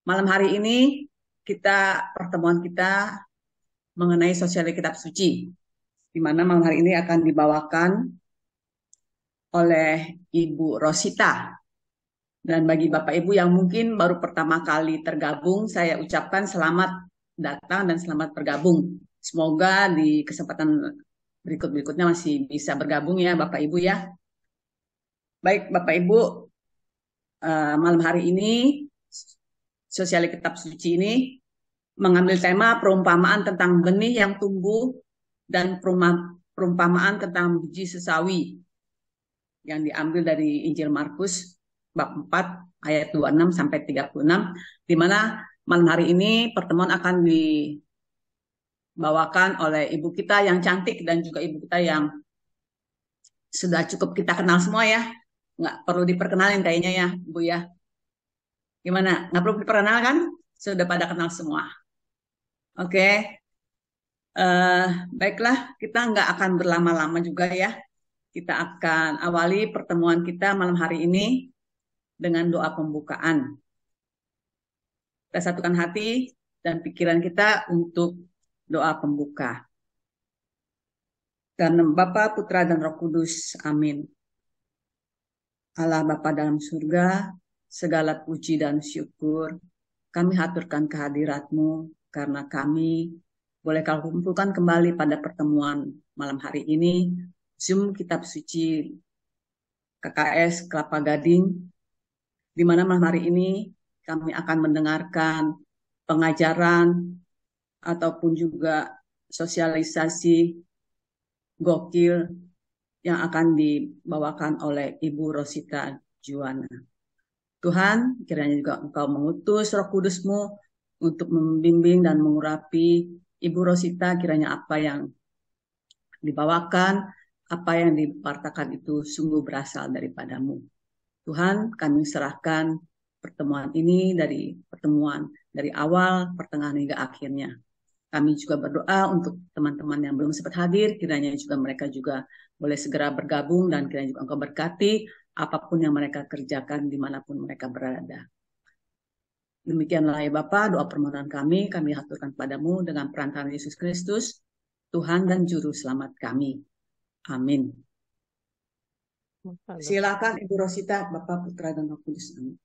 Malam hari ini pertemuan kita mengenai sosial kitab suci, di mana malam hari ini akan dibawakan oleh Ibu Rosita. Dan bagi Bapak Ibu yang mungkin baru pertama kali tergabung, saya ucapkan selamat datang dan selamat bergabung. Semoga di kesempatan berikutnya masih bisa bergabung ya Bapak Ibu ya. Baik Bapak Ibu, malam hari ini sosial kitab suci ini mengambil tema perumpamaan tentang benih yang tumbuh dan perumpamaan tentang biji sesawi yang diambil dari Injil Markus bab 4 ayat 26 sampai 36, di mana malam hari ini pertemuan akan dibawakan oleh ibu kita yang cantik dan juga ibu kita yang sudah cukup kita kenal semua ya. Nggak perlu diperkenalin kayaknya ya, Bu ya. Gimana? Nggak perlu diperkenalkan? Sudah pada kenal semua. Oke. Eh, Baiklah, kita nggak akan berlama-lama juga ya. Kita akan awali pertemuan kita malam hari ini dengan doa pembukaan. Kita satukan hati dan pikiran kita untuk doa pembuka. Karena Bapa, Putra, dan Roh Kudus. Amin. Allah Bapa dalam surga, segala puji dan syukur kami haturkan kehadirat-Mu karena kami boleh kau kumpulkan kembali pada pertemuan malam hari ini, Zoom Kitab Suci KKS Kelapa Gading, di mana malam hari ini kami akan mendengarkan pengajaran ataupun juga sosialisasi gokil yang akan dibawakan oleh Ibu Rosita Juwana. Tuhan, kiranya juga Engkau mengutus Roh Kudus-Mu untuk membimbing dan mengurapi Ibu Rosita, kiranya apa yang dibawakan, apa yang dipartakan itu sungguh berasal daripadamu. Tuhan, kami serahkan pertemuan ini dari awal, pertengahan hingga akhirnya. Kami juga berdoa untuk teman-teman yang belum sempat hadir, kiranya juga mereka juga boleh segera bergabung dan kiranya juga Engkau berkati apapun yang mereka kerjakan dimanapun mereka berada. Demikianlah ya Bapa, doa permohonan kami haturkan padamu dengan perantaraan Yesus Kristus, Tuhan dan Juru Selamat kami. Amin. Silakan Ibu Rosita, Bapak, Putra, dan Roh Kudus. Amin.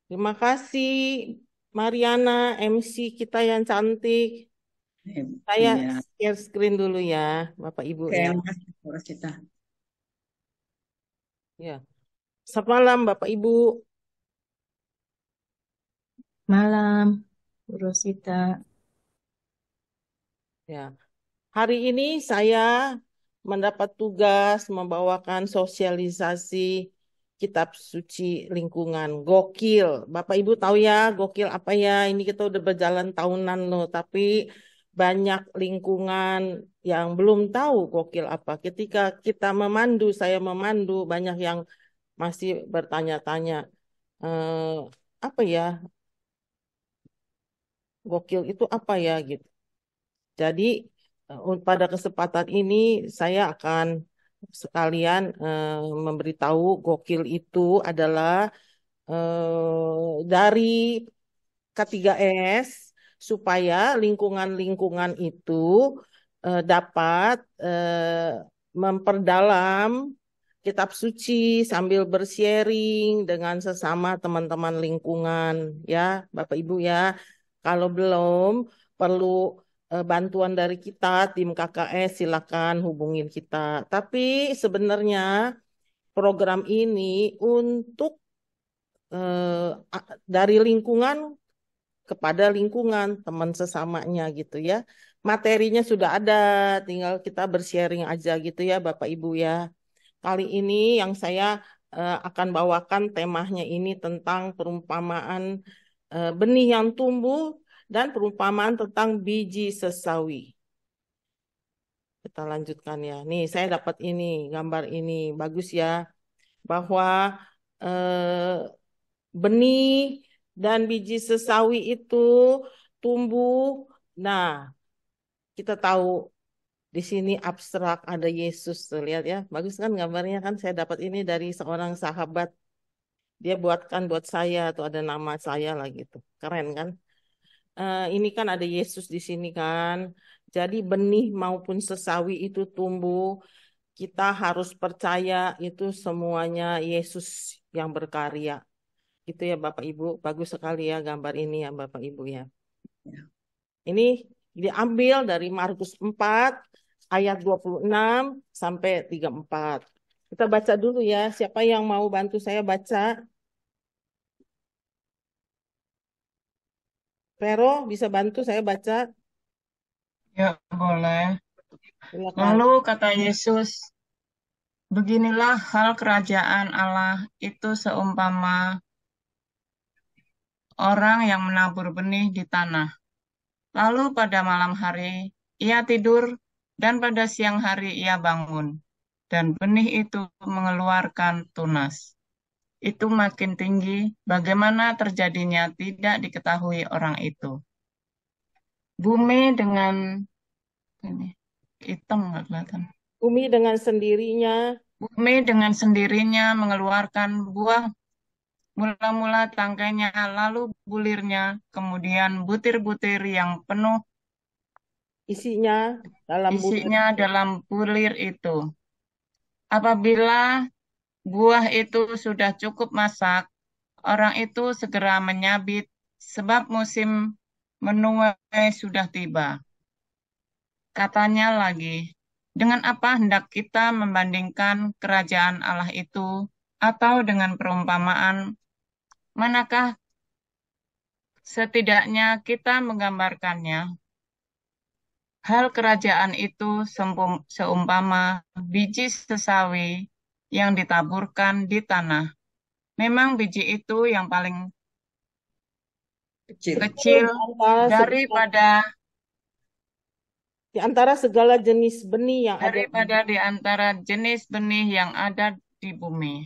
Terima kasih Mariana, MC kita yang cantik. Saya Iya. share screen dulu ya, Bapak Ibu Oke, ya. makasih Ibu Rosita. Ya. Selamat malam Bapak Ibu. Malam, Bu Rosita. Ya. Hari ini saya mendapat tugas membawakan sosialisasi kitab suci lingkungan. Gokil. Bapak Ibu tahu ya, gokil apa ya? Ini kita udah berjalan tahunan loh, tapi banyak lingkungan yang belum tahu gokil apa. Ketika kita memandu, saya memandu, banyak yang masih bertanya-tanya, eh, apa ya? Gokil itu apa ya gitu. Jadi pada kesempatan ini saya akan sekalian memberitahu gokil itu adalah dari K3S supaya lingkungan-lingkungan itu dapat memperdalam kitab suci sambil bersharing dengan sesama teman-teman lingkungan ya Bapak Ibu ya. Kalau belum perlu bantuan dari kita tim KKS silakan hubungin kita. Tapi sebenarnya program ini untuk dari lingkungan kepada lingkungan teman sesamanya gitu ya. Materinya sudah ada, tinggal kita bersharing aja gitu ya Bapak Ibu ya. Kali ini yang saya akan bawakan temanya ini tentang perumpamaan benih yang tumbuh dan perumpamaan tentang biji sesawi. Kita lanjutkan ya. Nih saya dapat ini, gambar ini bagus ya. Bahwa benih dan biji sesawi itu tumbuh. Nah, kita tahu di sini abstrak ada Yesus tuh lihat ya. Bagus kan gambarnya kan saya dapat ini dari seorang sahabat Dia buatkan buat saya tuh ada nama saya lah gitu. Keren kan? Ini kan ada Yesus di sini kan. Jadi benih maupun sesawi itu tumbuh. Kita harus percaya itu semuanya Yesus yang berkarya. Itu ya Bapak Ibu. Bagus sekali ya gambar ini ya Bapak Ibu ya. Ya. Ini diambil dari Markus 4 ayat 26 sampai 34. Kita baca dulu ya. Siapa yang mau bantu saya baca? Vero bisa bantu saya baca? Ya, boleh. Silakan. Lalu kata Yesus, beginilah hal kerajaan Allah itu seumpama orang yang menabur benih di tanah. Lalu pada malam hari ia tidur, dan pada siang hari ia bangun, dan benih itu mengeluarkan tunas. Itu makin tinggi, bagaimana terjadinya tidak diketahui orang itu. Bumi dengan ini hitam nggak kelihatan. Bumi dengan sendirinya Bumi dengan sendirinya mengeluarkan buah, mula-mula tangkainya, lalu bulirnya, kemudian butir-butir yang penuh isinya dalam butir. isinya dalam bulir itu. Apabila buah itu sudah cukup masak, orang itu segera menyabit, sebab musim menuai sudah tiba. Katanya lagi, dengan apa hendak kita membandingkan kerajaan Allah itu, atau dengan perumpamaan manakah setidaknya kita menggambarkannya? Hal kerajaan itu seumpama biji sesawi yang ditaburkan di tanah. Memang biji itu yang paling Kecil. kecil Di antara segala jenis benih yang ada di antara jenis benih yang ada di bumi.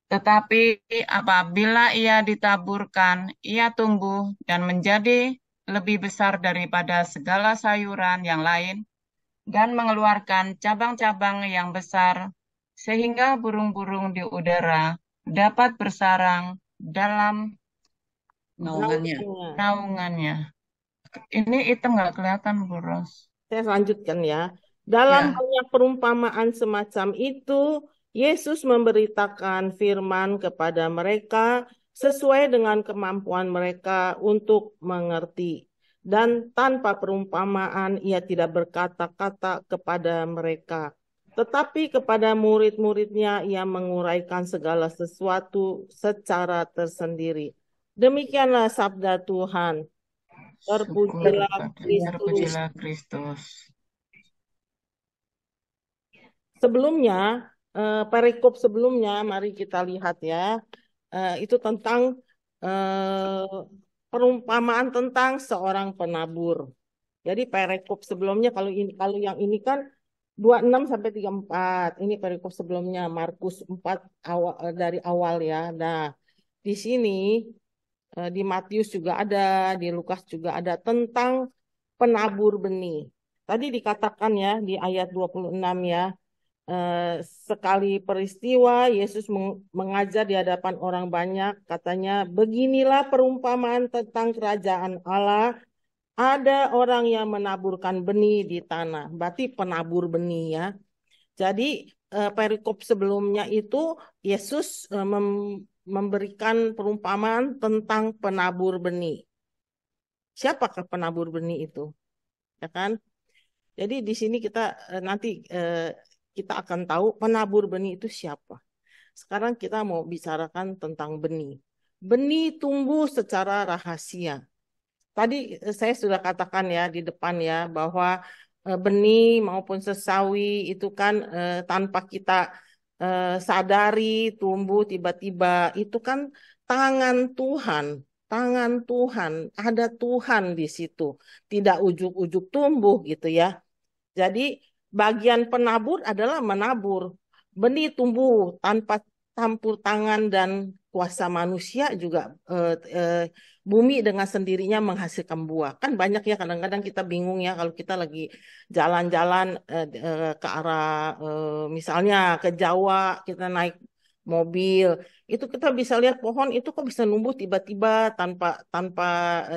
Tetapi apabila ia ditaburkan, ia tumbuh dan menjadi lebih besar daripada segala sayuran yang lain dan mengeluarkan cabang-cabang yang besar, sehingga burung-burung di udara dapat bersarang dalam Naungannya. naungannya. Ini hitam nggak kelihatan, Bu Ros. Saya lanjutkan ya. Dalam Ya. banyak perumpamaan semacam itu, Yesus memberitakan firman kepada mereka sesuai dengan kemampuan mereka untuk mengerti. Dan tanpa perumpamaan ia tidak berkata-kata kepada mereka. Tetapi kepada murid-muridnya ia menguraikan segala sesuatu secara tersendiri. Demikianlah sabda Tuhan. Terpujilah Kristus. Terpujilah Kristus. Sebelumnya, perikop sebelumnya, mari kita lihat ya. Itu tentang perumpamaan tentang seorang penabur. Jadi perikop sebelumnya kalau yang ini kan 26 sampai 34. Ini perikop sebelumnya Markus 4 dari awal ya. Nah, di sini di Matius juga ada, di Lukas juga ada tentang penabur benih. Tadi dikatakan ya di ayat 26 ya. Sekali peristiwa Yesus mengajar di hadapan orang banyak, katanya beginilah perumpamaan tentang kerajaan Allah. Ada orang yang menaburkan benih di tanah, berarti penabur benih ya. Jadi perikop sebelumnya itu Yesus memberikan perumpamaan tentang penabur benih. Siapakah penabur benih itu? Ya kan? Jadi di sini kita nanti kita akan tahu penabur benih itu siapa. Sekarang kita mau bicarakan tentang benih. Benih tumbuh secara rahasia. Tadi saya sudah katakan ya di depan ya bahwa benih maupun sesawi itu kan tanpa kita sadari tumbuh tiba-tiba itu kan tangan Tuhan. Tangan Tuhan, ada Tuhan di situ. Tidak ujuk-ujuk tumbuh gitu ya. Jadi bagian penabur adalah menabur. Benih tumbuh tanpa campur tangan dan kuasa manusia juga bumi dengan sendirinya menghasilkan buah. Kan banyak ya kadang-kadang kita bingung ya kalau kita lagi jalan-jalan ke arah misalnya ke Jawa, kita naik mobil. Itu kita bisa lihat pohon itu kok bisa numbuh tiba-tiba tanpa tanpa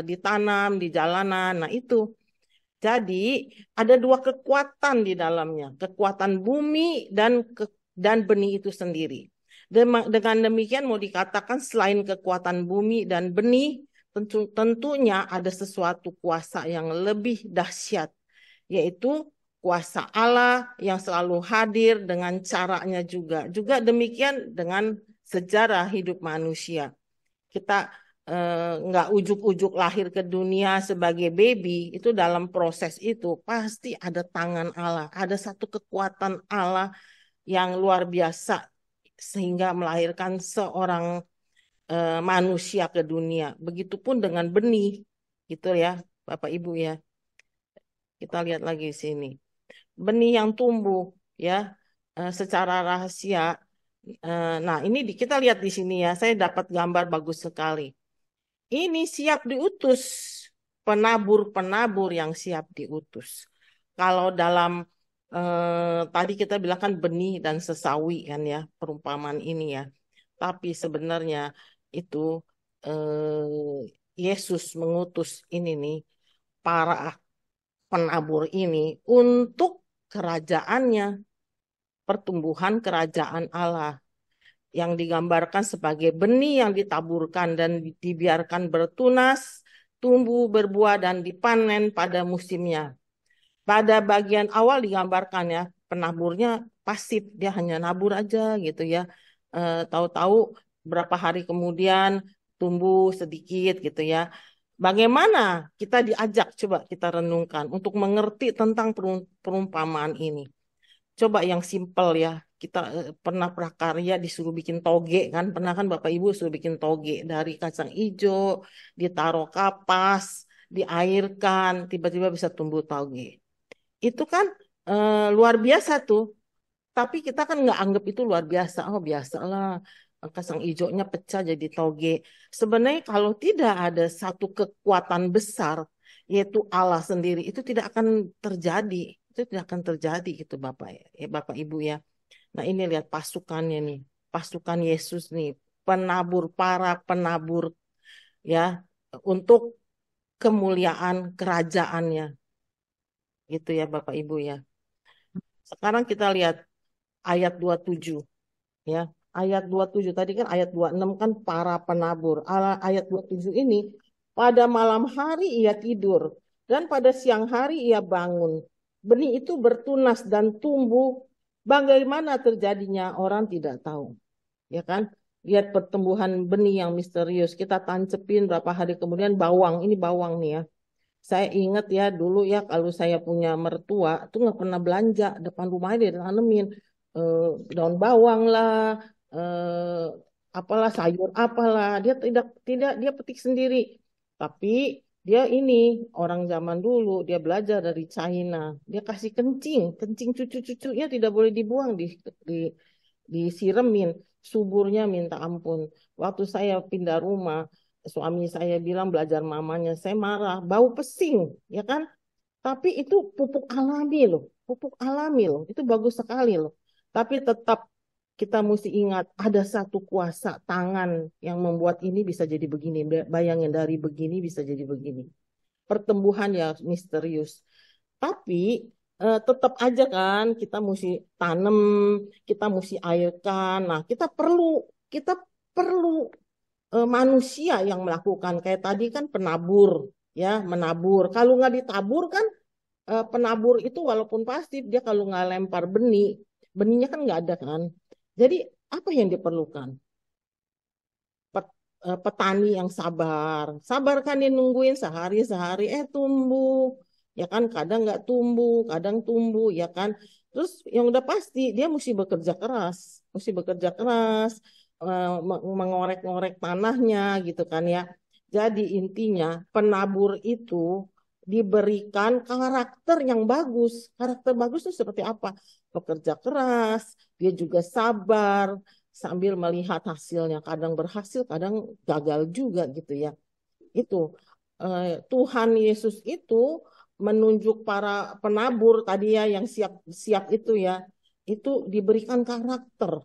ditanam di jalanan. Nah, itu. Jadi ada dua kekuatan di dalamnya, kekuatan bumi dan benih itu sendiri. Dengan demikian mau dikatakan selain kekuatan bumi dan benih, tentunya ada sesuatu kuasa yang lebih dahsyat, yaitu kuasa Allah yang selalu hadir dengan caranya juga. Juga demikian dengan sejarah hidup manusia. Kita nggak ujuk-ujuk lahir ke dunia sebagai baby, itu dalam proses itu pasti ada tangan Allah, ada satu kekuatan Allah yang luar biasa sehingga melahirkan seorang manusia ke dunia. Begitupun dengan benih, gitu ya, Bapak Ibu ya. Kita lihat lagi di sini. Benih yang tumbuh ya secara rahasia. Nah, ini kita lihat di sini ya. Saya dapat gambar bagus sekali. Ini siap diutus, penabur-penabur yang siap diutus. Kalau dalam tadi kita bilang kan benih dan sesawi kan ya, perumpamaan ini ya. Tapi sebenarnya itu Yesus mengutus ini nih, para penabur ini untuk kerajaannya, pertumbuhan kerajaan Allah yang digambarkan sebagai benih yang ditaburkan dan dibiarkan bertunas, tumbuh, berbuah, dan dipanen pada musimnya. Pada bagian awal digambarkan ya, penaburnya pasif, dia hanya nabur aja gitu ya. Tahu-tahu berapa hari kemudian tumbuh sedikit gitu ya. Bagaimana kita diajak, coba kita renungkan untuk mengerti tentang perumpamaan ini. Coba yang simpel ya. Kita pernah prakarya disuruh bikin toge kan. Pernah kan Bapak Ibu suruh bikin toge dari kacang hijau, ditaruh kapas, diairkan, tiba-tiba bisa tumbuh toge. Itu kan luar biasa tuh. Tapi kita kan nggak anggap itu luar biasa. Oh biasalah kacang hijaunya pecah jadi toge. Sebenarnya kalau tidak ada satu kekuatan besar, yaitu Allah sendiri, itu tidak akan terjadi. Itu tidak akan terjadi gitu Bapak ya, Bapak Ibu ya. Nah ini lihat pasukannya nih, pasukan Yesus nih, penabur, para penabur ya, untuk kemuliaan kerajaannya. Gitu ya Bapak Ibu ya. Sekarang kita lihat ayat 27 ya. Ayat 27 tadi kan ayat 26 kan para penabur. Ayat 27 ini pada malam hari ia tidur dan pada siang hari ia bangun. Benih itu bertunas dan tumbuh. Bagaimana terjadinya orang tidak tahu. Ya kan? Lihat pertumbuhan benih yang misterius. Kita tancepin berapa hari kemudian bawang. Ini bawang nih ya. Saya ingat ya dulu ya kalau saya punya mertua tuh nggak pernah belanja depan rumahnya dia tanemin daun bawang lah, eh, apalah sayur apalah dia tidak dia petik sendiri. Tapi dia ini orang zaman dulu dia belajar dari China. Dia kasih kencing cucu-cucunya tidak boleh dibuang di disiremin, suburnya minta ampun. Waktu saya pindah rumah, suami saya bilang belajar mamanya, saya marah, bau pesing, ya kan? Tapi itu pupuk alami loh, pupuk alami loh, itu bagus sekali loh. Tapi tetap kita mesti ingat ada satu kuasa tangan yang membuat ini bisa jadi begini. Bayangin dari begini bisa jadi begini. Pertumbuhan ya misterius. Tapi tetap aja kan kita mesti tanam, kita mesti airkan. Nah, kita perlu manusia yang melakukan kayak tadi kan penabur ya, menabur. Kalau nggak ditabur kan penabur itu walaupun pasif dia kalau nggak lempar benih, benihnya kan nggak ada kan. Jadi apa yang diperlukan? Petani yang sabar. Sabar kan dia nungguin sehari-sehari, tumbuh. Ya kan, kadang nggak tumbuh, kadang tumbuh, ya kan. Terus yang udah pasti, dia mesti bekerja keras. Mesti bekerja keras, mengorek-ngorek tanahnya gitu kan ya. Jadi intinya penabur itu diberikan karakter yang bagus. Karakter bagus itu seperti apa? Bekerja keras, dia juga sabar, sambil melihat hasilnya. Kadang berhasil, kadang gagal juga gitu ya. Itu Tuhan Yesus itu menunjuk para penabur tadi ya yang siap-siap itu ya. Itu diberikan karakter.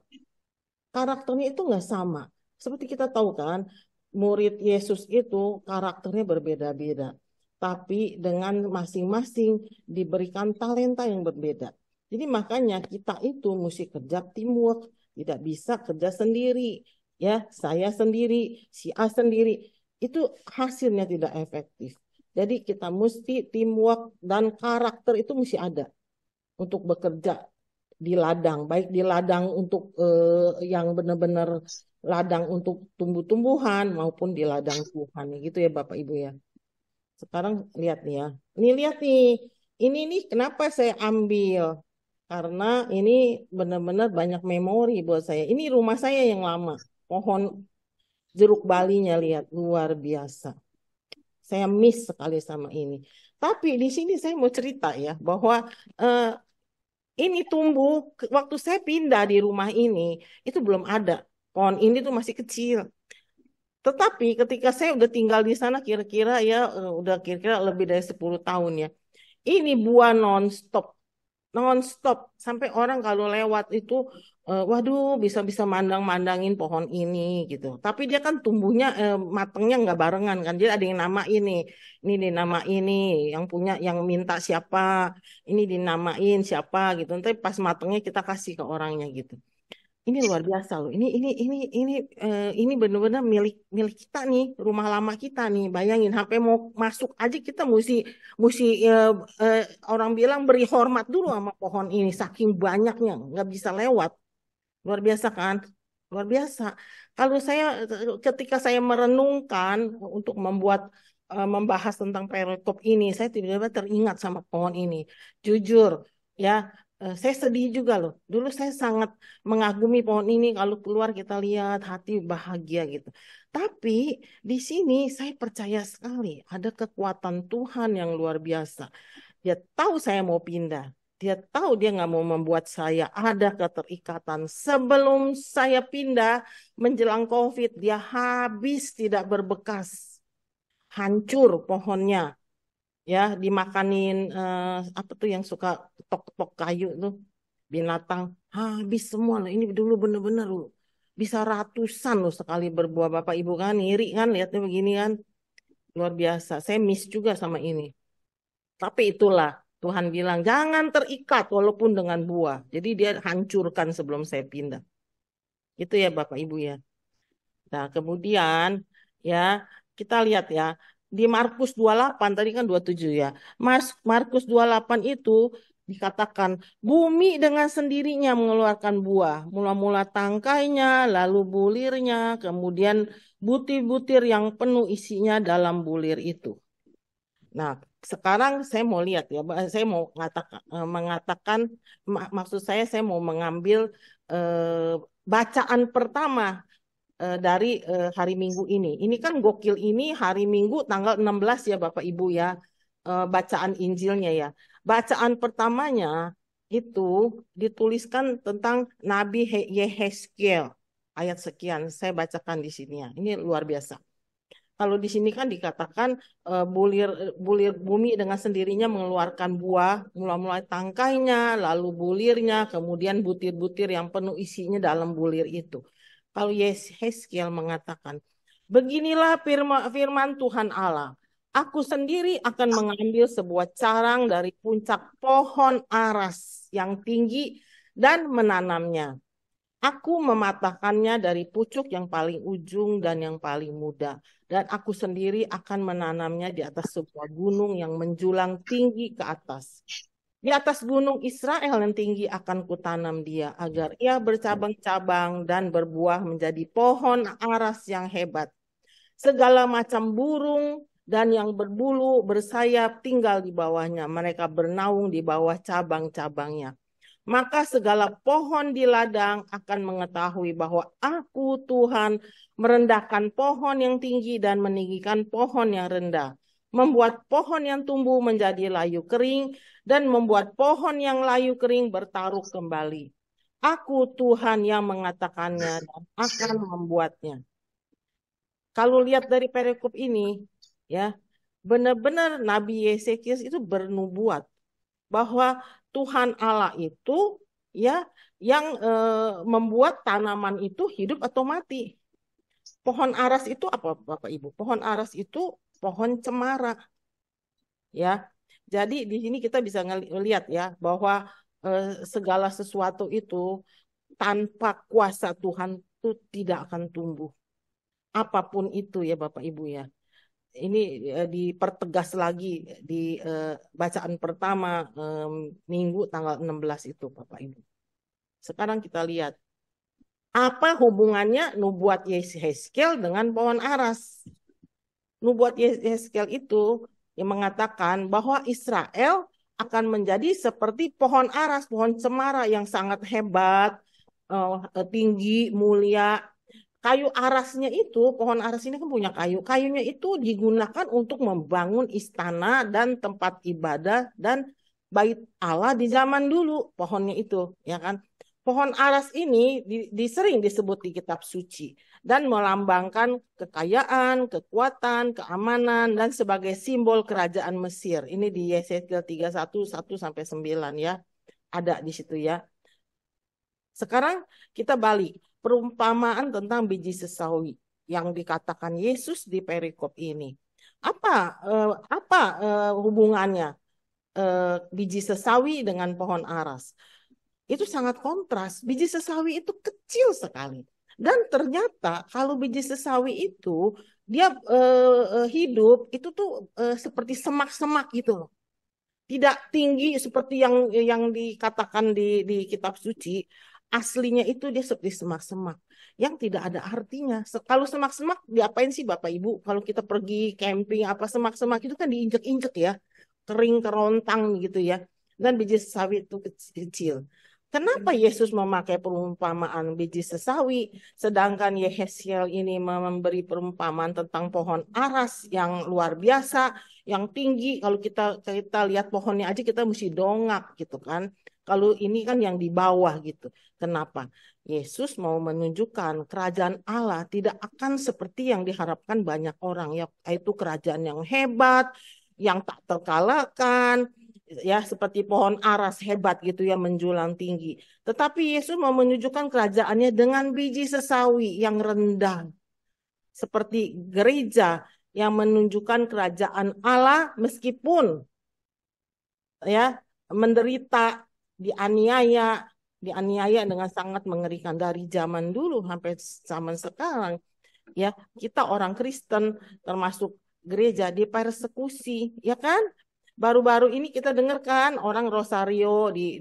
karakternya itu nggak sama. Seperti kita tahu kan, murid Yesus itu karakternya berbeda-beda. Tapi dengan masing-masing diberikan talenta yang berbeda. Jadi makanya kita itu mesti kerja teamwork, tidak bisa kerja sendiri. Ya, saya sendiri, si A sendiri, itu hasilnya tidak efektif. Jadi kita mesti teamwork dan karakter itu mesti ada untuk bekerja di ladang, baik di ladang untuk yang benar-benar ladang untuk tumbuh-tumbuhan maupun di ladang Tuhan, gitu ya Bapak Ibu ya. Sekarang lihat nih ya, ini lihat nih, ini nih kenapa saya ambil? Karena ini benar-benar banyak memori buat saya. Ini rumah saya yang lama, pohon jeruk balinya lihat luar biasa. Saya miss sekali sama ini. Tapi di sini saya mau cerita ya bahwa eh, ini tumbuh waktu saya pindah di rumah ini itu belum ada. Pohon ini tuh masih kecil. Tetapi ketika saya udah tinggal di sana kira-kira ya udah kira-kira lebih dari 10 tahun ya. Ini buah nonstop, nonstop sampai orang kalau lewat itu waduh bisa-bisa mandang-mandangin pohon ini gitu. Tapi dia kan tumbuhnya matangnya nggak barengan kan. Dia ada yang nama ini dinama ini, yang punya yang minta siapa, ini dinamain siapa gitu. Nanti pas matangnya kita kasih ke orangnya gitu. Ini luar biasa loh. Ini benar-benar milik milik kita nih, rumah lama kita nih. Bayangin, sampai mau masuk aja kita mesti mesti eh, orang bilang beri hormat dulu sama pohon ini, saking banyaknya, nggak bisa lewat. Luar biasa kan? Luar biasa. Kalau saya ketika saya merenungkan untuk membahas tentang perikop ini, saya tiba-tiba teringat sama pohon ini. Jujur, ya, saya sedih juga loh. Dulu saya sangat mengagumi pohon ini. Kalau keluar kita lihat hati bahagia gitu. Tapi di sini saya percaya sekali ada kekuatan Tuhan yang luar biasa. Dia tahu saya mau pindah. Dia tahu dia nggak mau membuat saya ada keterikatan. Sebelum saya pindah menjelang COVID, dia habis tidak berbekas. Hancur pohonnya. Ya, dimakanin apa tuh yang suka tok-tok kayu tuh. Binatang. Habis semua loh. Ini dulu bener-bener loh. Bisa ratusan loh sekali berbuah. Bapak Ibu kan iri kan lihatnya begini kan. Luar biasa. Saya miss juga sama ini. Tapi itulah Tuhan bilang jangan terikat walaupun dengan buah. Jadi dia hancurkan sebelum saya pindah. Itu ya Bapak Ibu ya. Nah, kemudian ya kita lihat ya di Markus 28 tadi kan 27 ya. Markus 28 itu dikatakan bumi dengan sendirinya mengeluarkan buah, mula-mula tangkainya, lalu bulirnya, kemudian butir-butir yang penuh isinya dalam bulir itu. Nah, sekarang saya mau lihat ya, saya mau mengatakan, maksud saya mau mengambil eh, bacaan pertama dari hari Minggu ini. Ini kan gokil ini hari Minggu tanggal 16 ya Bapak Ibu ya, bacaan Injilnya ya. Bacaan pertamanya itu dituliskan tentang Nabi Yehezkiel ayat sekian. Saya bacakan di sini ya. Ini luar biasa. Kalau di sini kan dikatakan bulir bulir bumi dengan sendirinya mengeluarkan buah, mula-mula tangkainya, lalu bulirnya, kemudian butir-butir yang penuh isinya dalam bulir itu. Kalau Yehezkiel mengatakan, beginilah firman Tuhan Allah. Aku sendiri akan mengambil sebuah carang dari puncak pohon aras yang tinggi dan menanamnya. Aku mematahkannya dari pucuk yang paling ujung dan yang paling muda. Dan aku sendiri akan menanamnya di atas sebuah gunung yang menjulang tinggi ke atas. Di atas gunung Israel yang tinggi akan kutanam dia, agar ia bercabang-cabang dan berbuah menjadi pohon aras yang hebat. Segala macam burung dan yang berbulu, bersayap tinggal di bawahnya. Mereka bernaung di bawah cabang-cabangnya. Maka segala pohon di ladang akan mengetahui bahwa aku Tuhan merendahkan pohon yang tinggi dan meninggikan pohon yang rendah. Membuat pohon yang tumbuh menjadi layu kering dan membuat pohon yang layu kering bertaruh kembali. Aku Tuhan yang mengatakannya dan akan membuatnya. Kalau lihat dari perikop ini, ya benar-benar Nabi Yesekiel itu bernubuat bahwa Tuhan Allah itu ya, yang membuat tanaman itu hidup atau mati. Pohon aras itu apa, Bapak Ibu? Pohon aras itu pohon cemara, ya. Jadi di sini kita bisa melihat ya bahwa segala sesuatu itu tanpa kuasa Tuhan itu tidak akan tumbuh. Apapun itu ya Bapak Ibu ya. Ini dipertegas lagi di bacaan pertama Minggu tanggal 16 itu Bapak Ibu. Sekarang kita lihat apa hubungannya nubuat Yehezkiel dengan pohon aras. Nubuat Yehezkiel itu yang mengatakan bahwa Israel akan menjadi seperti pohon aras, pohon cemara yang sangat hebat, tinggi, mulia. Kayu arasnya itu, pohon aras ini kan punya kayu. Kayunya itu digunakan untuk membangun istana dan tempat ibadah dan bait Allah di zaman dulu. Pohonnya itu, ya kan? Pohon aras ini sering disebut di kitab suci dan melambangkan kekayaan, kekuatan, keamanan dan sebagai simbol kerajaan Mesir. Ini di Yesaya 31 1 sampai 9 ya. Ada di situ ya. Sekarang kita balik perumpamaan tentang biji sesawi yang dikatakan Yesus di perikop ini. Apa hubungannya biji sesawi dengan pohon aras? Itu sangat kontras. Biji sesawi itu kecil sekali. Dan ternyata kalau biji sesawi itu dia hidup itu tuh seperti semak-semak gitu loh. Tidak tinggi seperti yang dikatakan di kitab suci. Aslinya itu dia seperti semak-semak yang tidak ada artinya. Kalau semak-semak diapain sih Bapak Ibu? Kalau kita pergi camping apa semak-semak itu kan diinjek-injek ya. Kering kerontang gitu ya. Dan biji sesawi itu kecil. Kenapa Yesus memakai perumpamaan biji sesawi, sedangkan Yehezkiel ini memberi perumpamaan tentang pohon aras yang luar biasa, yang tinggi. Kalau kita lihat pohonnya aja kita mesti dongak gitu kan. Kalau ini kan yang di bawah gitu. Kenapa? Yesus mau menunjukkan kerajaan Allah tidak akan seperti yang diharapkan banyak orang, yaitu kerajaan yang hebat, yang tak terkalahkan, ya seperti pohon aras hebat gitu ya menjulang tinggi. Tetapi Yesus mau menunjukkan kerajaannya dengan biji sesawi yang rendah. Seperti gereja yang menunjukkan kerajaan Allah meskipun ya menderita, dianiaya dengan sangat mengerikan dari zaman dulu sampai zaman sekarang. Ya, kita orang Kristen termasuk gereja dipersekusi, ya kan? Baru-baru ini kita dengarkan orang Rosario di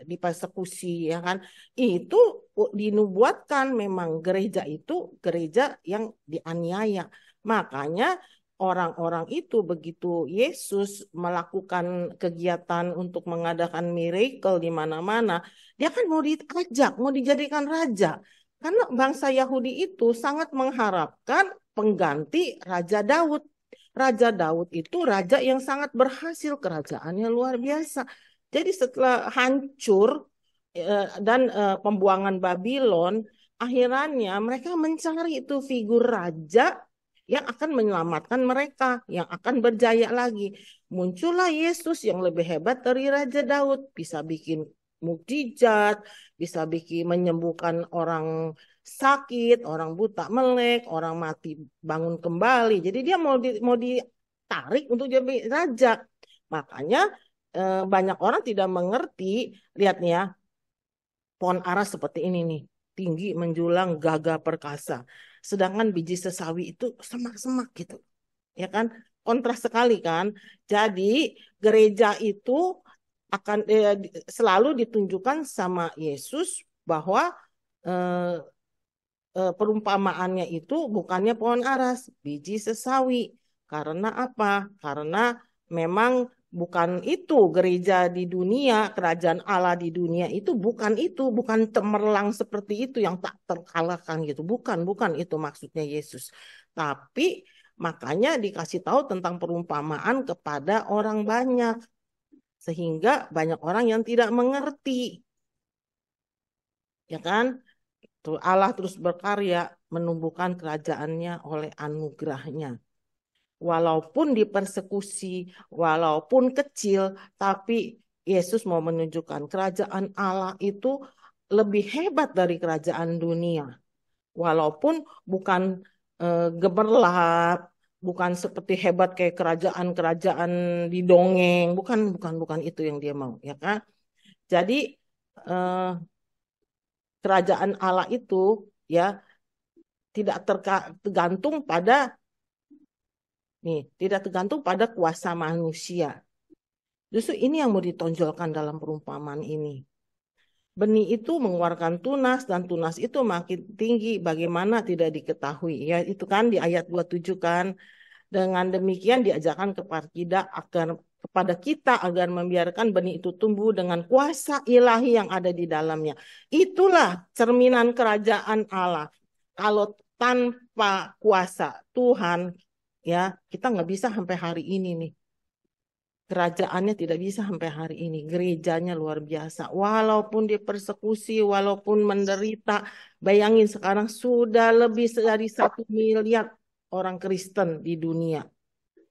dipersekusi, ya kan? Itu dinubuatkan memang gereja itu gereja yang dianiaya. Makanya orang-orang itu begitu Yesus melakukan kegiatan untuk mengadakan miracle di mana-mana, dia kan mau diajak, mau dijadikan raja. Karena bangsa Yahudi itu sangat mengharapkan pengganti Raja Daud. Raja Daud itu raja yang sangat berhasil, kerajaannya luar biasa. Jadi setelah hancur dan pembuangan Babylon, akhirnya mereka mencari itu figur raja yang akan menyelamatkan mereka, yang akan berjaya lagi. Muncullah Yesus yang lebih hebat dari Raja Daud, bisa bikin mukjizat, bisa bikin menyembuhkan orang sakit, orang buta melek, orang mati bangun kembali. Jadi dia mau ditarik untuk jadi raja. Makanya banyak orang tidak mengerti. Lihat nih ya, pohon aras seperti ini nih, tinggi, menjulang, gagah perkasa. Sedangkan biji sesawi itu semak-semak gitu. Ya kan? Kontras sekali kan? Jadi gereja itu akan selalu ditunjukkan sama Yesus bahwa perumpamaannya itu bukannya pohon aras, biji sesawi. Karena apa? Karena memang bukan itu gereja di dunia, kerajaan Allah di dunia itu, bukan cemerlang seperti itu yang tak terkalahkan gitu. Bukan itu maksudnya Yesus. Tapi makanya dikasih tahu tentang perumpamaan kepada orang banyak. Sehingga banyak orang yang tidak mengerti. Ya kan? Allah terus berkarya menumbuhkan kerajaannya oleh anugerahnya. Walaupun dipersekusi, walaupun kecil, tapi Yesus mau menunjukkan kerajaan Allah itu lebih hebat dari kerajaan dunia. Walaupun bukan gemerlap, bukan seperti hebat kayak kerajaan-kerajaan di dongeng, bukan itu yang dia mau, ya kan? Jadi eh, kerajaan Allah itu ya tidak tergantung pada tidak tergantung pada kuasa manusia. Justru ini yang mau ditonjolkan dalam perumpamaan ini. Benih itu mengeluarkan tunas dan tunas itu makin tinggi bagaimana tidak diketahui. Ya itu kan di ayat 27 kan. Dengan demikian diajarkan kepada kita agar membiarkan benih itu tumbuh dengan kuasa ilahi yang ada di dalamnya. Itulah cerminan kerajaan Allah. Kalau tanpa kuasa Tuhan, ya kita nggak bisa sampai hari ini nih. Kerajaannya tidak bisa sampai hari ini. Gerejanya luar biasa. Walaupun dipersekusi, walaupun menderita. Bayangin sekarang sudah lebih dari 1 miliar orang Kristen di dunia.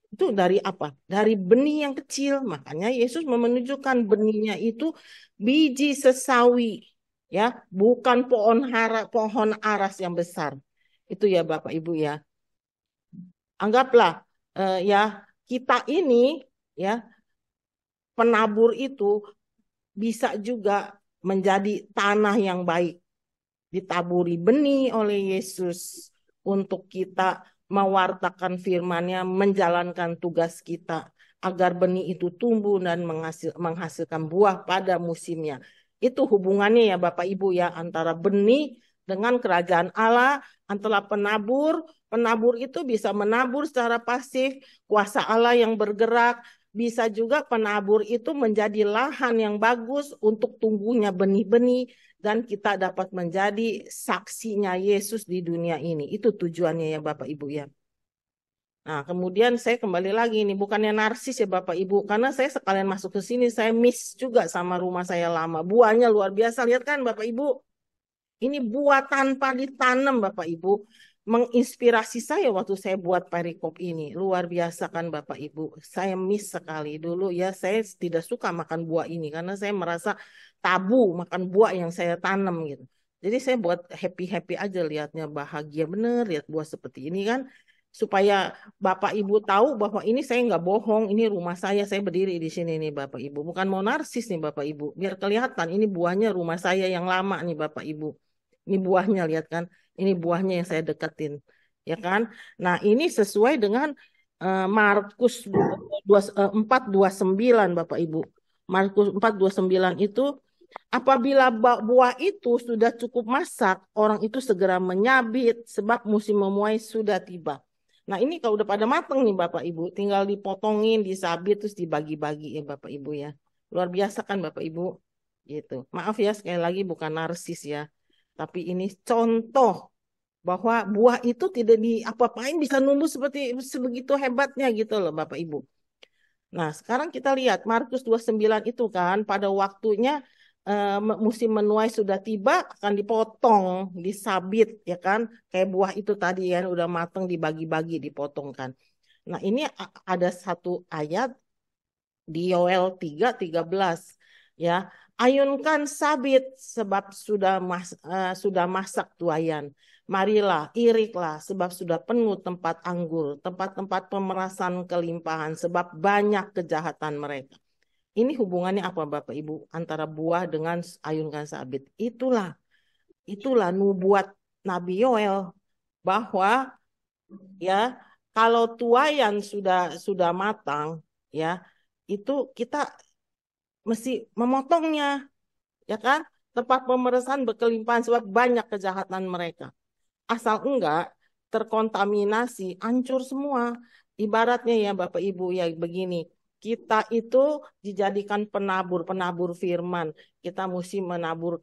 Itu dari apa? Dari benih yang kecil. Makanya Yesus menunjukkan benihnya itu biji sesawi. Ya, bukan pohon aras yang besar. Itu ya Bapak Ibu ya. Anggaplah ya kita ini ya penabur itu bisa juga menjadi tanah yang baik. Ditaburi benih oleh Yesus untuk kita mewartakan firman-Nya, menjalankan tugas kita agar benih itu tumbuh dan menghasilkan buah pada musimnya. Itu hubungannya ya Bapak Ibu ya antara benih dengan kerajaan Allah, antara penabur. Penabur itu bisa menabur secara pasif, kuasa Allah yang bergerak. Bisa juga penabur itu menjadi lahan yang bagus untuk tumbuhnya benih-benih dan kita dapat menjadi saksinya Yesus di dunia ini. Itu tujuannya ya Bapak Ibu ya. Nah, kemudian saya kembali lagi ini bukannya narsis ya Bapak Ibu, karena saya sekalian masuk ke sini saya miss juga sama rumah saya lama. Buahnya luar biasa, lihat kan Bapak Ibu. Ini buah tanpa ditanam Bapak Ibu. Menginspirasi saya waktu saya buat perikop ini. Luar biasa kan Bapak Ibu. Saya miss sekali dulu ya. Saya tidak suka makan buah ini karena saya merasa tabu makan buah yang saya tanam gitu. Jadi saya buat happy-happy aja lihatnya bahagia bener lihat buah seperti ini kan. Supaya Bapak Ibu tahu bahwa ini saya nggak bohong. Ini rumah saya berdiri di sini nih Bapak Ibu. Bukan mau narsis nih Bapak Ibu. Biar kelihatan ini buahnya rumah saya yang lama nih Bapak Ibu. Ini buahnya lihat kan. Ini buahnya yang saya deketin. Ya kan? Nah, ini sesuai dengan Markus 4:29 Bapak Ibu. Markus 4:29 itu apabila buah itu sudah cukup masak, orang itu segera menyabit sebab musim menuai sudah tiba. Nah, ini kalau udah pada mateng nih Bapak Ibu, tinggal dipotongin, disabit terus dibagi-bagi ya Bapak Ibu ya. Luar biasa kan Bapak Ibu? Gitu. Maaf ya sekali lagi bukan narsis ya. Tapi ini contoh bahwa buah itu tidak diapa-apain bisa numbuh seperti sebegitu hebatnya gitu loh Bapak Ibu. Nah, sekarang kita lihat Markus 29 itu kan pada waktunya musim menuai sudah tiba akan dipotong, disabit ya kan. Kayak buah itu tadi ya udah matang dibagi-bagi dipotong kan. Nah, ini ada satu ayat di Yoel 3:13 ya. Ayunkan sabit sebab sudah masak tuayan. Marilah, iriklah sebab sudah penuh tempat anggur, tempat-tempat pemerasan kelimpahan sebab banyak kejahatan mereka. Ini hubungannya apa Bapak Ibu antara buah dengan ayunkan sabit? Itulah nubuat Nabi Yoel bahwa ya kalau tuayan sudah matang ya itu kita mesti memotongnya ya kan? Tempat pemerasan berkelimpahan sebab banyak kejahatan mereka. Asal enggak terkontaminasi, hancur semua. Ibaratnya ya Bapak Ibu ya begini, kita itu dijadikan penabur firman. Kita mesti menabur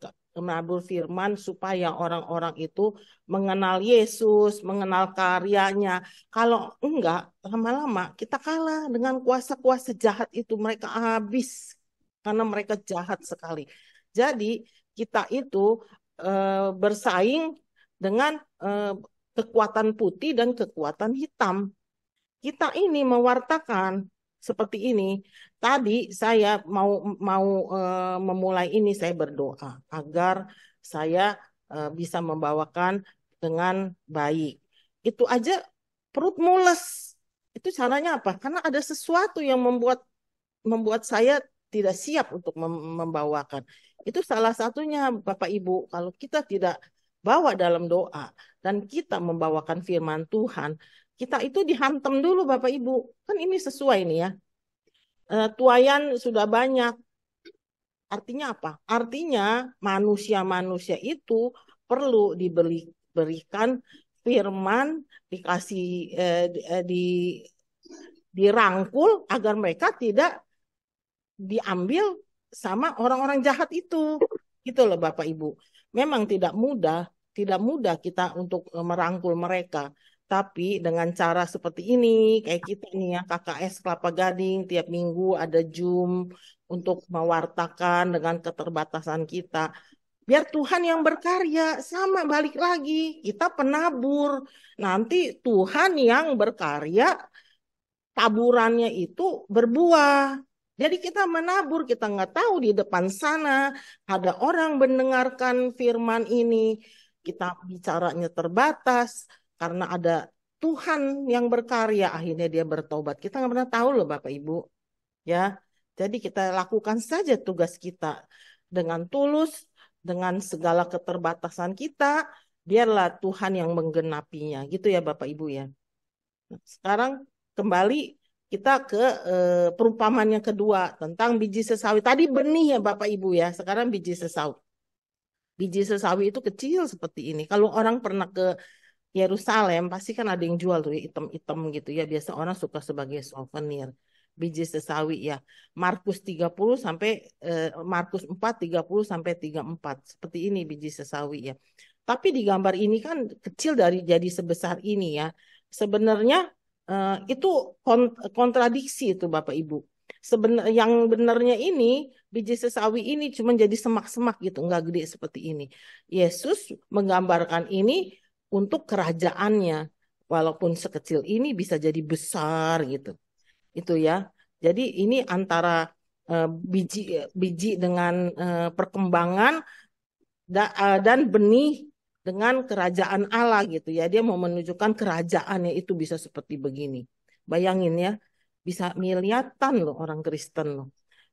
firman supaya orang-orang itu mengenal Yesus, mengenal karyanya. Kalau enggak, lama-lama kita kalah dengan kuasa-kuasa jahat itu. Mereka habis karena mereka jahat sekali. Jadi kita itu bersaing dengan kekuatan putih dan kekuatan hitam. Kita ini mewartakan seperti ini. Tadi saya mau mau memulai ini, saya berdoa agar saya bisa membawakan dengan baik. Itu aja perut mules. Itu caranya apa? Karena ada sesuatu yang membuat membuat saya tidak siap untuk membawakan. Itu salah satunya, Bapak Ibu. Kalau kita tidak bawa dalam doa dan kita membawakan firman Tuhan, kita itu dihantam dulu, Bapak Ibu. Kan ini sesuai nih ya. Tuayan sudah banyak. Artinya apa? Artinya manusia-manusia itu perlu diberikan firman, dikasih dirangkul agar mereka tidak diambil sama orang-orang jahat itu. Gitu loh Bapak Ibu. Memang tidak mudah kita untuk merangkul mereka. Tapi dengan cara seperti ini, kayak kita nih ya, KKS Kelapa Gading, tiap minggu ada Zoom untuk mewartakan dengan keterbatasan kita. Biar Tuhan yang berkarya, sama balik lagi, kita penabur. Nanti Tuhan yang berkarya, taburannya itu berbuah. Jadi kita menabur, kita nggak tahu di depan sana ada orang mendengarkan firman ini. Kita bicaranya terbatas karena ada Tuhan yang berkarya, akhirnya dia bertobat. Kita nggak pernah tahu loh Bapak Ibu. Ya, jadi kita lakukan saja tugas kita dengan tulus, dengan segala keterbatasan kita, biarlah Tuhan yang menggenapinya. Gitu ya Bapak Ibu ya. Nah, sekarang kembali kita ke perumpamaan yang kedua tentang biji sesawi. Tadi benih ya Bapak Ibu ya, sekarang biji sesawi. Biji sesawi itu kecil seperti ini. Kalau orang pernah ke Yerusalem, pasti kan ada yang jual tuh ya, item-item gitu ya. Biasa orang suka sebagai souvenir. Biji sesawi ya. Markus 30 sampai Markus 4 30 sampai 34. Seperti ini biji sesawi ya. Tapi di gambar ini kan kecil dari jadi sebesar ini ya. Sebenarnya itu kontradiksi itu Bapak Ibu. Yang benarnya ini biji sesawi ini cuma jadi semak-semak gitu, nggak gede seperti ini. Yesus menggambarkan ini untuk kerajaannya, walaupun sekecil ini bisa jadi besar gitu. Itu ya. Jadi ini antara biji biji dengan perkembangan dan benih dengan kerajaan Allah gitu ya. Dia mau menunjukkan kerajaannya itu bisa seperti begini. Bayangin ya, bisa miliatan loh orang Kristen loh.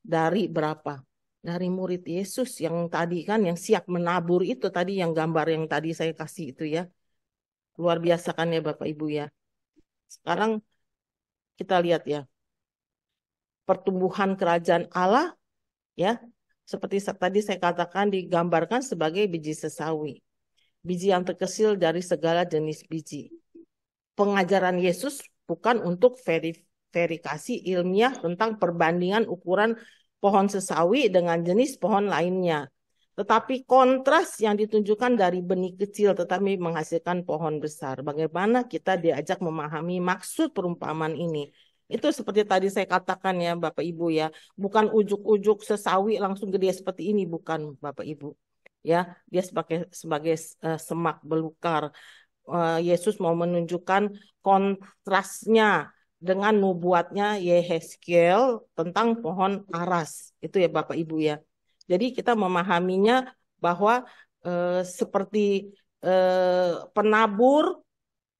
Dari berapa? Dari murid Yesus yang tadi kan yang siap menabur itu tadi yang gambar yang tadi saya kasih itu ya. Luar biasa kan ya Bapak Ibu ya. Sekarang kita lihat ya. Pertumbuhan kerajaan Allah ya. Seperti tadi saya katakan digambarkan sebagai biji sesawi. Biji yang terkecil dari segala jenis biji. Pengajaran Yesus bukan untuk verifikasi ilmiah tentang perbandingan ukuran pohon sesawi dengan jenis pohon lainnya. Tetapi kontras yang ditunjukkan dari benih kecil tetapi menghasilkan pohon besar. Bagaimana kita diajak memahami maksud perumpamaan ini. Itu seperti tadi saya katakan ya Bapak Ibu ya. Bukan ujuk-ujuk sesawi langsung gede seperti ini. Bukan Bapak Ibu. Ya, dia sebagai semak belukar. Yesus mau menunjukkan kontrasnya dengan nubuatnya Yehezkiel tentang pohon aras. Itu ya Bapak Ibu ya. Jadi kita memahaminya bahwa seperti penabur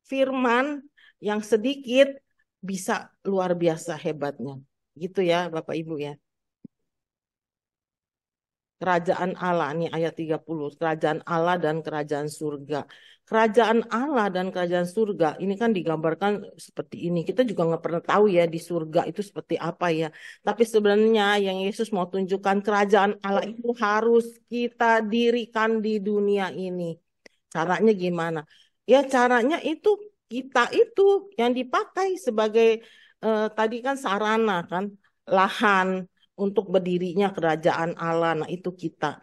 firman yang sedikit bisa luar biasa hebatnya. Gitu ya Bapak Ibu ya. Kerajaan Allah, nih ayat 30. Kerajaan Allah dan kerajaan surga. Kerajaan Allah dan kerajaan surga, ini kan digambarkan seperti ini. Kita juga nggak pernah tahu ya di surga itu seperti apa ya. Tapi sebenarnya yang Yesus mau tunjukkan kerajaan Allah itu harus kita dirikan di dunia ini. Caranya gimana? Ya caranya itu kita itu yang dipakai sebagai tadi kan sarana kan, lahan untuk berdirinya kerajaan Allah. Nah, itu kita.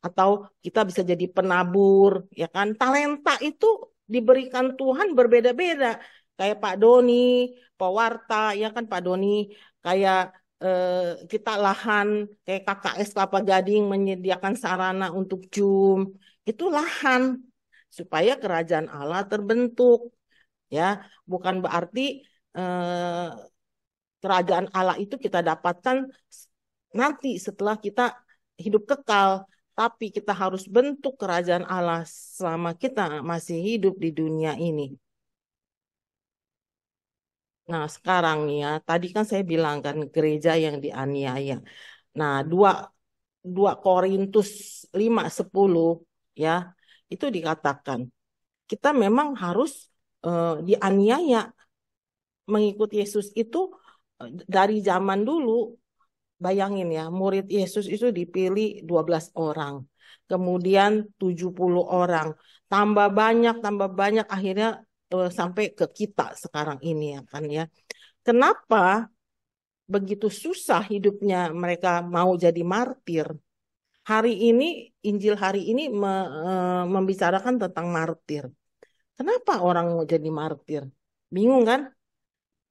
Atau kita bisa jadi penabur, ya kan? Talenta itu diberikan Tuhan berbeda-beda. Kayak Pak Doni, pewarta, ya kan Pak Doni, kayak kita lahan, kayak KKS Kelapa Gading menyediakan sarana untuk Zoom. Itu lahan supaya kerajaan Allah terbentuk. Ya, bukan berarti kerajaan Allah itu kita dapatkan nanti setelah kita hidup kekal. Tapi kita harus bentuk kerajaan Allah selama kita masih hidup di dunia ini. Nah, sekarang nih ya, tadi kan saya bilang kan gereja yang dianiaya. Nah, 2 Korintus 5:10 ya, itu dikatakan kita memang harus dianiaya. Mengikut Yesus itu dari zaman dulu, bayangin ya, murid Yesus itu dipilih 12 orang. Kemudian 70 orang. Tambah banyak akhirnya sampai ke kita sekarang ini ya kan ya. Kenapa begitu susah hidupnya mereka mau jadi martir? Hari ini, Injil hari ini membicarakan tentang martir. Kenapa orang mau jadi martir? Bingung kan?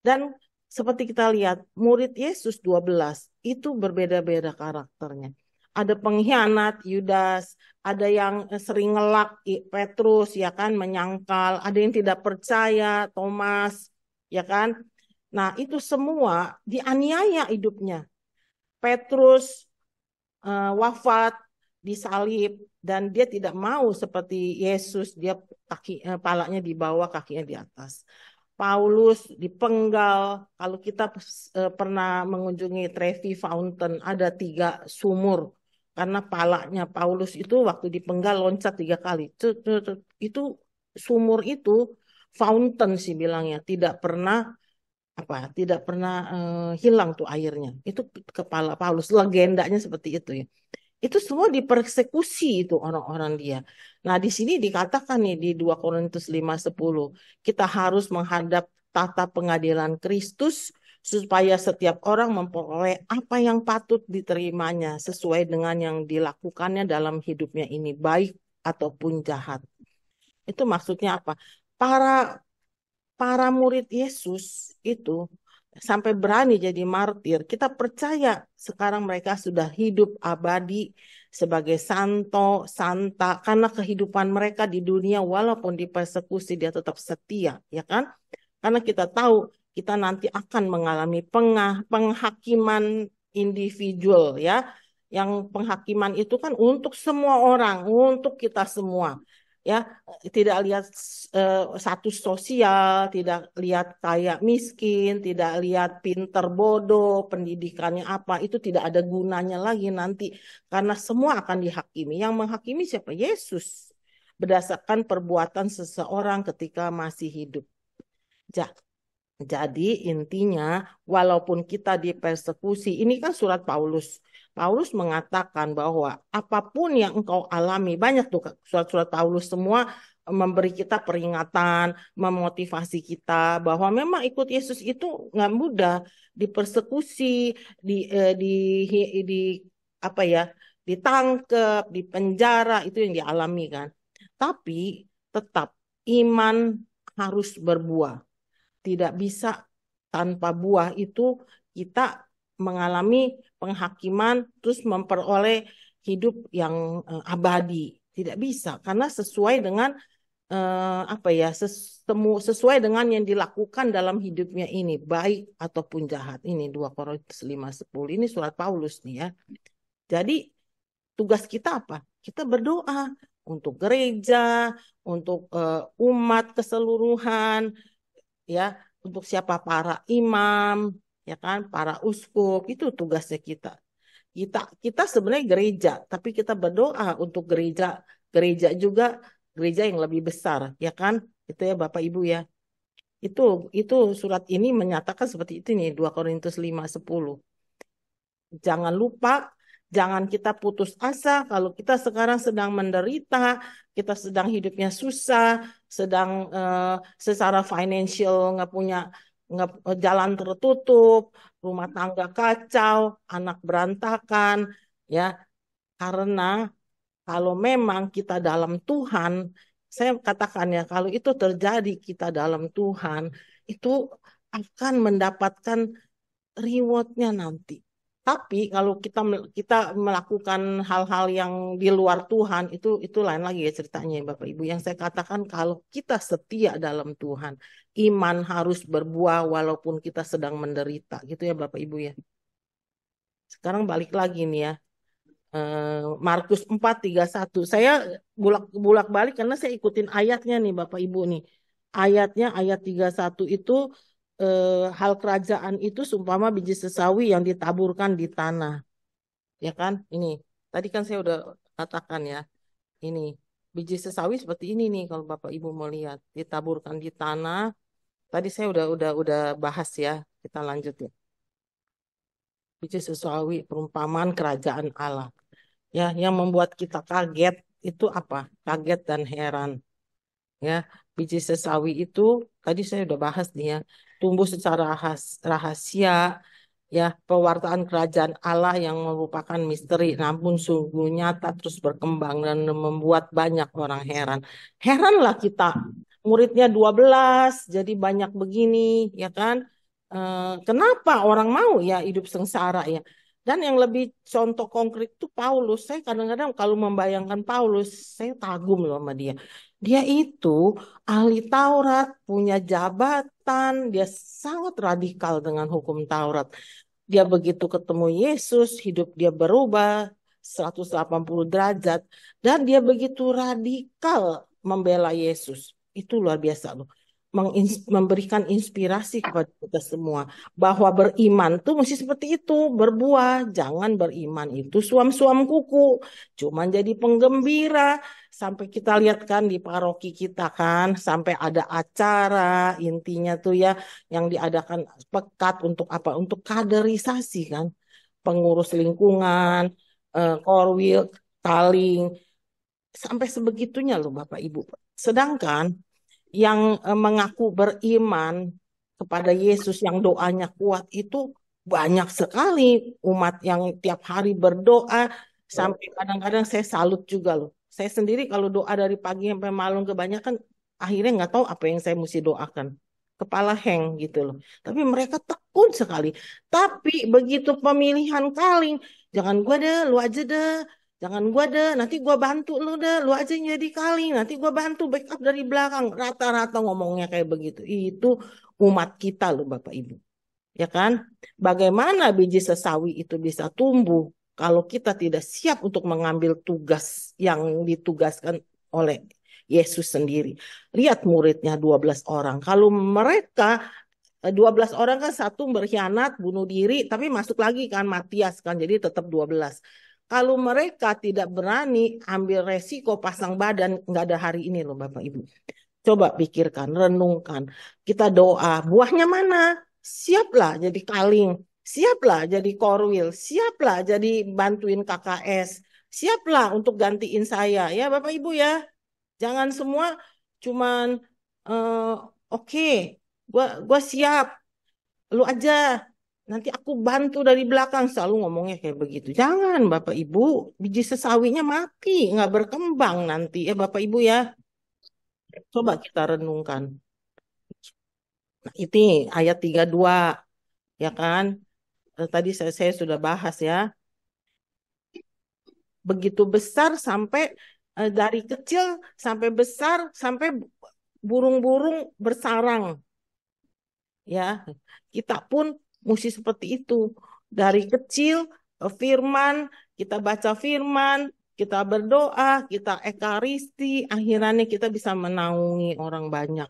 Dan seperti kita lihat, murid Yesus 12 itu berbeda-beda karakternya. Ada pengkhianat, Yudas, ada yang sering ngelak, Petrus, ya kan, menyangkal, ada yang tidak percaya, Thomas, ya kan. Nah, itu semua dianiaya hidupnya. Petrus wafat, disalib, dan dia tidak mau seperti Yesus, dia palanya di bawah, kakinya di atas. Paulus dipenggal. Kalau kita pernah mengunjungi Trevi Fountain, ada 3 sumur. Karena palanya Paulus itu waktu dipenggal loncat 3 kali. Itu sumur itu fountain sih bilangnya. Tidak pernah hilang tuh airnya. Itu kepala Paulus. Legendanya seperti itu ya. Itu semua dipersekusi itu orang-orang dia. Nah, di sini dikatakan nih di 2 Korintus 5:10, kita harus menghadap tata pengadilan Kristus supaya setiap orang memperoleh apa yang patut diterimanya sesuai dengan yang dilakukannya dalam hidupnya ini, baik ataupun jahat. Itu maksudnya apa? Para murid Yesus itu sampai berani jadi martir. Kita percaya sekarang mereka sudah hidup abadi sebagai santa karena kehidupan mereka di dunia walaupun dipersekusi dia tetap setia, ya kan? Karena kita tahu kita nanti akan mengalami penghakiman individual ya. Yang penghakiman itu kan untuk semua orang, untuk kita semua. Ya, tidak lihat status sosial, tidak lihat kaya miskin, tidak lihat pinter bodoh, pendidikannya apa, itu tidak ada gunanya lagi nanti karena semua akan dihakimi. Yang menghakimi siapa? Yesus berdasarkan perbuatan seseorang ketika masih hidup. Jadi intinya walaupun kita dipersekusi, ini kan surat Paulus. Paulus mengatakan bahwa apapun yang engkau alami, banyak tuh surat-surat Paulus semua memberi kita peringatan, memotivasi kita bahwa memang ikut Yesus itu nggak mudah, dipersekusi, di, eh, di apa ya, ditangkap, dipenjara itu yang dialami kan. Tapi tetap iman harus berbuah. Tidak bisa tanpa buah itu kita mengalami penghakiman terus memperoleh hidup yang abadi. Tidak bisa karena sesuai dengan sesuai dengan yang dilakukan dalam hidupnya ini baik ataupun jahat. Ini 2 Korintus 5:10 ini surat Paulus nih ya. Jadi tugas kita apa? Kita berdoa untuk gereja, untuk umat keseluruhan, ya, untuk siapa para imam, ya kan, para uskup, itu tugasnya kita. Kita sebenarnya gereja, tapi kita berdoa untuk gereja juga, gereja yang lebih besar, ya kan? Itu ya Bapak Ibu ya. Itu surat ini menyatakan seperti itu nih 2 Korintus 5:10. Jangan lupa, jangan kita putus asa kalau kita sekarang sedang menderita, kita sedang hidupnya susah, sedang secara financial nggak jalan tertutup, rumah tangga kacau, anak berantakan, ya. Karena kalau memang kita dalam Tuhan, saya katakan ya, kalau itu terjadi kita dalam Tuhan, itu akan mendapatkan rewardnya nanti. Tapi kalau kita melakukan hal-hal yang di luar Tuhan, itu lain lagi ya ceritanya ya, Bapak Ibu. Yang saya katakan kalau kita setia dalam Tuhan, iman harus berbuah walaupun kita sedang menderita, gitu ya Bapak Ibu ya. Sekarang balik lagi nih ya. Markus 4:31. Saya bulak-balik karena saya ikutin ayatnya nih Bapak Ibu nih. Ayatnya ayat 31 itu hal kerajaan itu seumpama biji sesawi yang ditaburkan di tanah. Ya kan? Ini. Tadi kan saya udah katakan ya. Ini biji sesawi seperti ini nih kalau Bapak Ibu mau lihat, ditaburkan di tanah. Tadi saya udah bahas ya. Kita lanjut ya. Biji sesawi perumpamaan kerajaan Allah. Ya, yang membuat kita kaget itu apa? Kaget dan heran. Ya, biji sesawi itu tadi saya udah bahas nih ya, tumbuh secara rahasia. Ya, pewartaan kerajaan Allah yang merupakan misteri, namun sungguh nyata terus berkembang dan membuat banyak orang heran. Heranlah kita, muridnya 12 jadi banyak begini, ya kan? Kenapa orang mau ya hidup sengsara ya? Dan yang lebih contoh konkret itu Paulus. Saya kadang-kadang kalau membayangkan Paulus, saya kagum loh sama dia. Dia itu ahli Taurat, punya jabatan, dia sangat radikal dengan hukum Taurat. Dia begitu ketemu Yesus, hidup dia berubah 180 derajat dan dia begitu radikal membela Yesus. Itu luar biasa loh. Memberikan inspirasi kepada kita semua bahwa beriman tuh mesti seperti itu, berbuah, jangan beriman itu suam-suam kuku, cuman jadi penggembira. Sampai kita lihat kan di paroki kita kan, sampai ada acara intinya tuh ya yang diadakan pekat untuk apa? Untuk kaderisasi kan, pengurus lingkungan, korwil, taling, sampai sebegitunya loh Bapak Ibu. Sedangkan yang mengaku beriman kepada Yesus yang doanya kuat itu banyak sekali umat yang tiap hari berdoa sampai kadang-kadang saya salut juga loh. Saya sendiri kalau doa dari pagi sampai malam kebanyakan akhirnya nggak tahu apa yang saya mesti doakan. Kepala hang gitu loh. Tapi mereka tekun sekali. Tapi begitu pemilihan kaling, jangan gua deh, lu aja deh. Jangan gua deh, nanti gua bantu lu deh, lu aja yang jadi kaling, nanti gua bantu backup dari belakang. Rata-rata ngomongnya kayak begitu. Itu umat kita loh Bapak Ibu. Ya kan? Bagaimana biji sesawi itu bisa tumbuh kalau kita tidak siap untuk mengambil tugas yang ditugaskan oleh Yesus sendiri. Lihat muridnya 12 orang. Kalau mereka 12 orang kan satu berkhianat, bunuh diri, tapi masuk lagi kan Matias kan, jadi tetap 12. Kalau mereka tidak berani ambil resiko pasang badan, nggak ada hari ini loh Bapak Ibu. Coba pikirkan, renungkan. Kita doa, buahnya mana? Siaplah jadi kaling, siaplah jadi korwil, siaplah jadi bantuin KKS, siaplah untuk gantiin saya. Ya Bapak Ibu ya, jangan semua cuman eh, oke, gua siap, lu aja. Nanti aku bantu dari belakang, selalu ngomongnya kayak begitu. Jangan Bapak Ibu, biji sesawinya mati, nggak berkembang nanti ya Bapak Ibu ya. Coba kita renungkan. Nah, ini ayat 32 ya kan. Tadi saya sudah bahas ya. Begitu besar sampai dari kecil sampai besar sampai burung-burung bersarang ya. Kita pun mesti seperti itu. Dari kecil firman, kita baca firman, kita berdoa, kita ekaristi, akhirnya kita bisa menaungi orang banyak.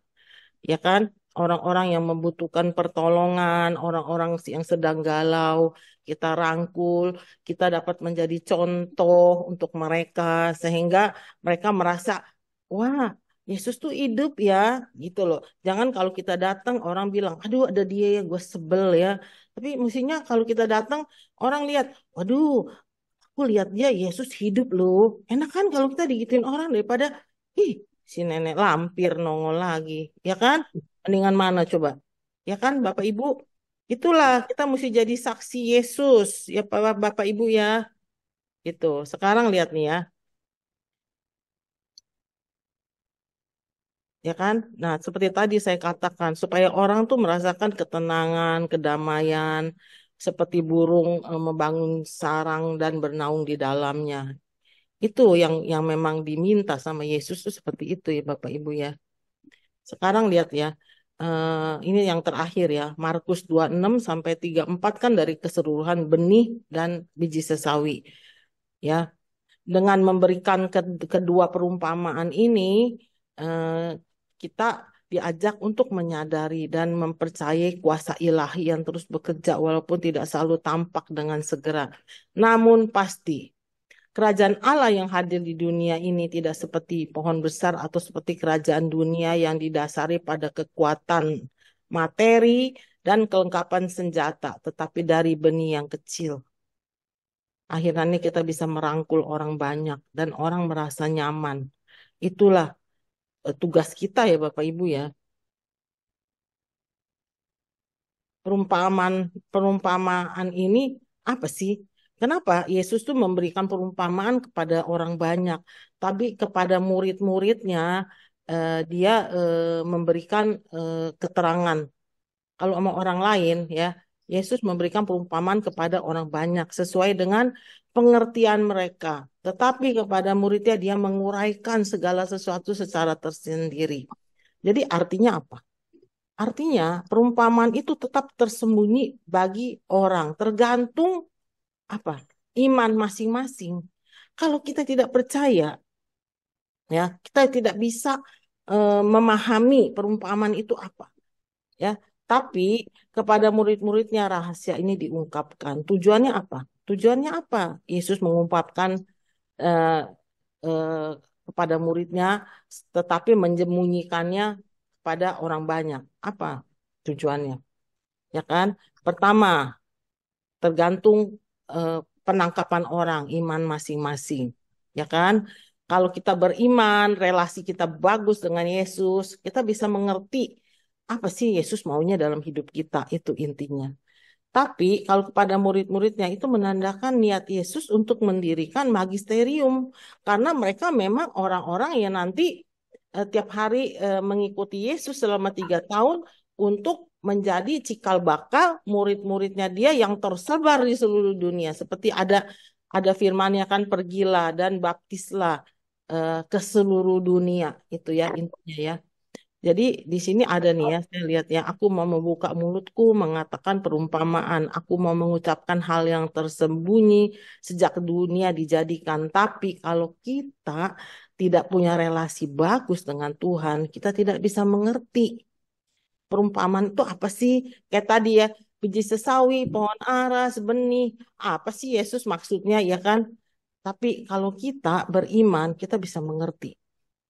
Ya kan? Orang-orang yang membutuhkan pertolongan, orang-orang yang sedang galau, kita rangkul, kita dapat menjadi contoh untuk mereka, sehingga mereka merasa, wah, Yesus tuh hidup ya, gitu loh. Jangan kalau kita datang, orang bilang, aduh ada dia ya, gue sebel ya. Tapi mestinya kalau kita datang, orang lihat, waduh, aku lihat dia, Yesus hidup loh. Enak kan kalau kita digituin orang daripada, ih, si nenek lampir nongol lagi, ya kan? Mendingan mana coba? Ya kan, Bapak Ibu? Itulah kita mesti jadi saksi Yesus, ya Bapak Ibu ya. Gitu. Sekarang lihat nih ya, ya kan? Nah, seperti tadi saya katakan, supaya orang tuh merasakan ketenangan, kedamaian, seperti burung membangun sarang dan bernaung di dalamnya. Itu yang memang diminta sama Yesus tuh seperti itu ya Bapak Ibu ya. Sekarang lihat ya, ini yang terakhir ya, Markus 26 sampai 34 kan dari keseluruhan benih dan biji sesawi. Ya, dengan memberikan kedua perumpamaan ini, kita diajak untuk menyadari dan mempercayai kuasa ilahi yang terus bekerja walaupun tidak selalu tampak dengan segera. Namun pasti kerajaan Allah yang hadir di dunia ini tidak seperti pohon besar atau seperti kerajaan dunia yang didasari pada kekuatan materi dan kelengkapan senjata, tetapi dari benih yang kecil. Akhirnya kita bisa merangkul orang banyak dan orang merasa nyaman. Itulah tugas kita ya Bapak Ibu ya. Perumpamaan ini apa sih? Kenapa Yesus tuh memberikan perumpamaan kepada orang banyak, tapi kepada murid-muridnya dia memberikan keterangan. Kalau sama orang lain ya, Yesus memberikan perumpamaan kepada orang banyak sesuai dengan pengertian mereka. Tetapi kepada muridnya dia menguraikan segala sesuatu secara tersendiri. Jadi artinya apa? Artinya perumpamaan itu tetap tersembunyi bagi orang, tergantung apa? Iman masing-masing. Kalau kita tidak percaya, ya, kita tidak bisa memahami perumpamaan itu apa, ya. Tapi kepada murid-muridnya rahasia ini diungkapkan. Tujuannya apa? Tujuannya apa? Yesus mengungkapkan eh, eh, kepada muridnya, tetapi menyembunyikannya pada orang banyak. Apa tujuannya? Ya kan? Pertama, tergantung eh, penangkapan orang, iman masing-masing. Ya kan? Kalau kita beriman, relasi kita bagus dengan Yesus, kita bisa mengerti apa sih Yesus maunya dalam hidup kita, itu intinya. Tapi kalau kepada murid-muridnya itu menandakan niat Yesus untuk mendirikan magisterium. Karena mereka memang orang-orang yang nanti tiap hari mengikuti Yesus selama 3 tahun untuk menjadi cikal bakal murid-muridnya dia yang tersebar di seluruh dunia. Seperti ada firman-Nya kan, pergilah dan baptislah ke seluruh dunia. Itu ya intinya ya. Jadi di sini ada nih ya, saya lihat ya, aku mau membuka mulutku mengatakan perumpamaan, aku mau mengucapkan hal yang tersembunyi sejak dunia dijadikan. Tapi kalau kita tidak punya relasi bagus dengan Tuhan, kita tidak bisa mengerti perumpamaan itu apa sih? Kayak tadi ya, biji sesawi, pohon ara, benih, apa sih Yesus maksudnya ya kan? Tapi kalau kita beriman, kita bisa mengerti.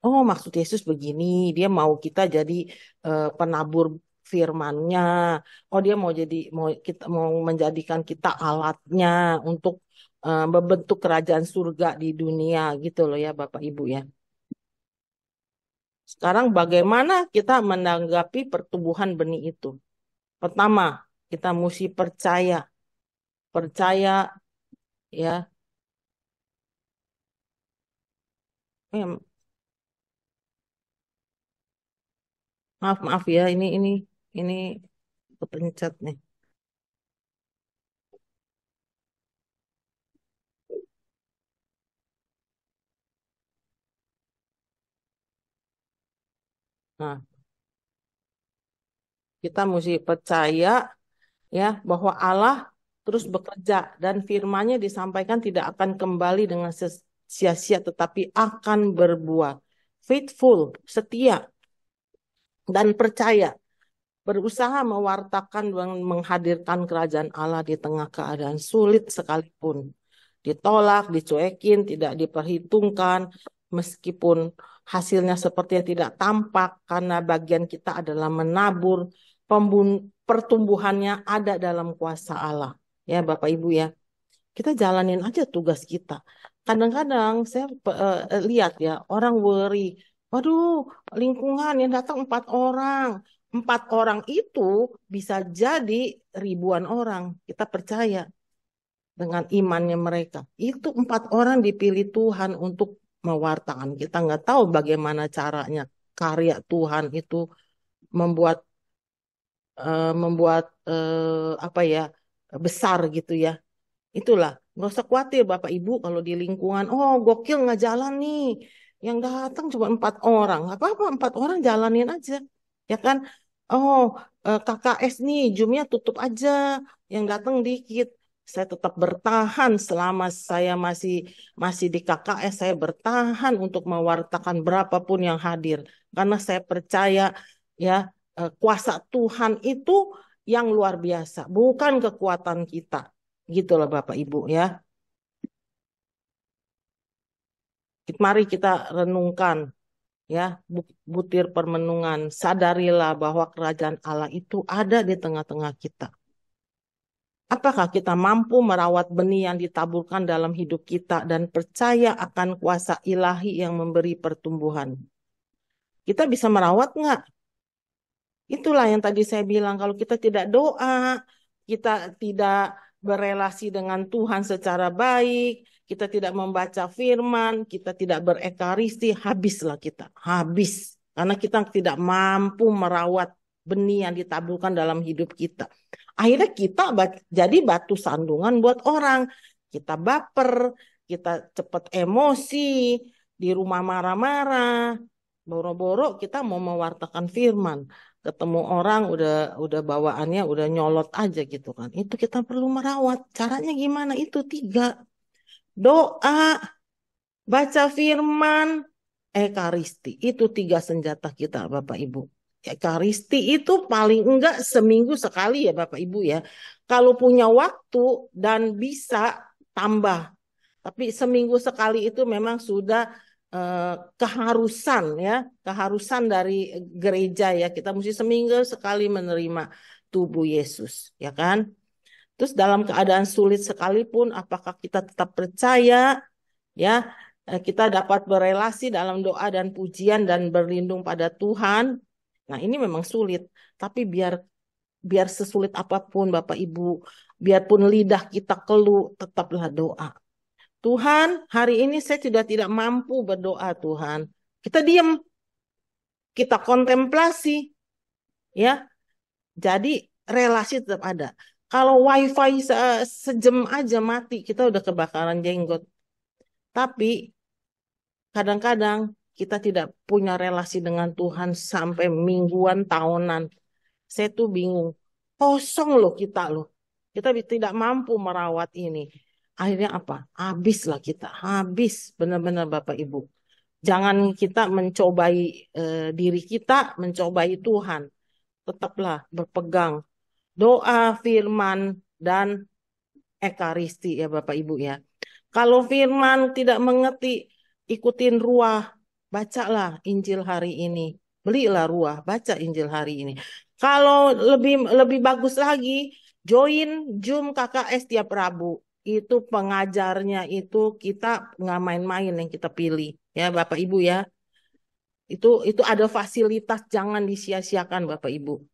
Oh, maksud Yesus begini, dia mau kita jadi penabur firman-Nya. Oh, dia mau menjadikan kita alatnya untuk membentuk kerajaan surga di dunia gitu loh ya Bapak Ibu ya. Sekarang bagaimana kita menanggapi pertumbuhan benih itu? Pertama, kita mesti percaya. Percaya ya. Eh, maaf ya, ini kepencet nih. Nah, kita mesti percaya ya bahwa Allah terus bekerja dan firman-Nya disampaikan tidak akan kembali dengan sia-sia tetapi akan berbuah. Faithful, setia dan percaya, berusaha mewartakan dan menghadirkan kerajaan Allah di tengah keadaan sulit sekalipun. Ditolak, dicuekin, tidak diperhitungkan, meskipun hasilnya sepertinya tidak tampak karena bagian kita adalah menabur, pertumbuhannya ada dalam kuasa Allah. Ya Bapak Ibu ya, kita jalanin aja tugas kita. Kadang-kadang saya lihat ya, orang worry, waduh lingkungan yang datang 4 orang. 4 orang itu bisa jadi ribuan orang. Kita percaya dengan imannya mereka. Itu 4 orang dipilih Tuhan untuk mewartakan. Kita nggak tahu bagaimana caranya karya Tuhan itu membuat apa ya besar gitu ya. Itulah, nggak usah khawatir Bapak Ibu kalau di lingkungan, oh gokil nggak jalan nih, yang datang cuma 4 orang, nggak apa-apa 4 orang jalanin aja, ya kan? Oh KKS nih, Zoom-nya tutup aja, yang datang dikit. Saya tetap bertahan selama saya masih masih di KKS, saya bertahan untuk mewartakan berapapun yang hadir, karena saya percaya ya kuasa Tuhan itu yang luar biasa, bukan kekuatan kita. Gitulah Bapak Ibu ya. Mari kita renungkan ya butir permenungan. Sadarilah bahwa kerajaan Allah itu ada di tengah-tengah kita. Apakah kita mampu merawat benih yang ditaburkan dalam hidup kita dan percaya akan kuasa ilahi yang memberi pertumbuhan? Kita bisa merawat nggak? Itulah yang tadi saya bilang, kalau kita tidak doa, kita tidak berelasi dengan Tuhan secara baik, kita tidak membaca firman, kita tidak berekaristi, habislah kita, habis. Karena kita tidak mampu merawat benih yang ditaburkan dalam hidup kita. Akhirnya kita jadi batu sandungan buat orang. Kita baper, kita cepat emosi, di rumah marah-marah, boro-boro kita mau mewartakan firman, ketemu orang udah bawaannya udah nyolot aja gitu kan. Itu kita perlu merawat. Caranya gimana? Itu 3. Doa, baca firman, ekaristi. Itu 3 senjata kita Bapak Ibu. Ekaristi itu paling enggak seminggu sekali ya Bapak Ibu ya. Kalau punya waktu dan bisa tambah. Tapi seminggu sekali itu memang sudah keharusan ya, keharusan dari gereja ya. Kita mesti seminggu sekali menerima tubuh Yesus, ya kan? Terus dalam keadaan sulit sekalipun, apakah kita tetap percaya ya? Kita dapat berelasi dalam doa dan pujian dan berlindung pada Tuhan. Nah, ini memang sulit, tapi biar sesulit apapun Bapak Ibu, biarpun lidah kita keluh, tetaplah doa. Tuhan, hari ini saya tidak mampu berdoa, Tuhan. Kita diam, kita kontemplasi, ya. Jadi relasi tetap ada. Kalau wifi sejam aja mati, kita udah kebakaran jenggot. Tapi kadang-kadang kita tidak punya relasi dengan Tuhan sampai mingguan, tahunan. Saya tuh bingung. Kosong loh kita loh. Kita tidak mampu merawat ini. Akhirnya apa? Habislah kita. Habis benar-benar Bapak Ibu. Jangan kita mencobai diri kita, mencobai Tuhan. Tetaplah berpegang. Doa, firman, dan ekaristi ya Bapak Ibu ya. Kalau firman tidak mengerti, ikutin ruah. Bacalah Injil hari ini. Belilah ruah, baca Injil hari ini. Kalau lebih bagus lagi, join Zoom KKS tiap Rabu. Itu pengajarnya itu kita nggak main-main yang kita pilih. Ya Bapak Ibu ya. Itu ada fasilitas, jangan disia-siakan Bapak Ibu.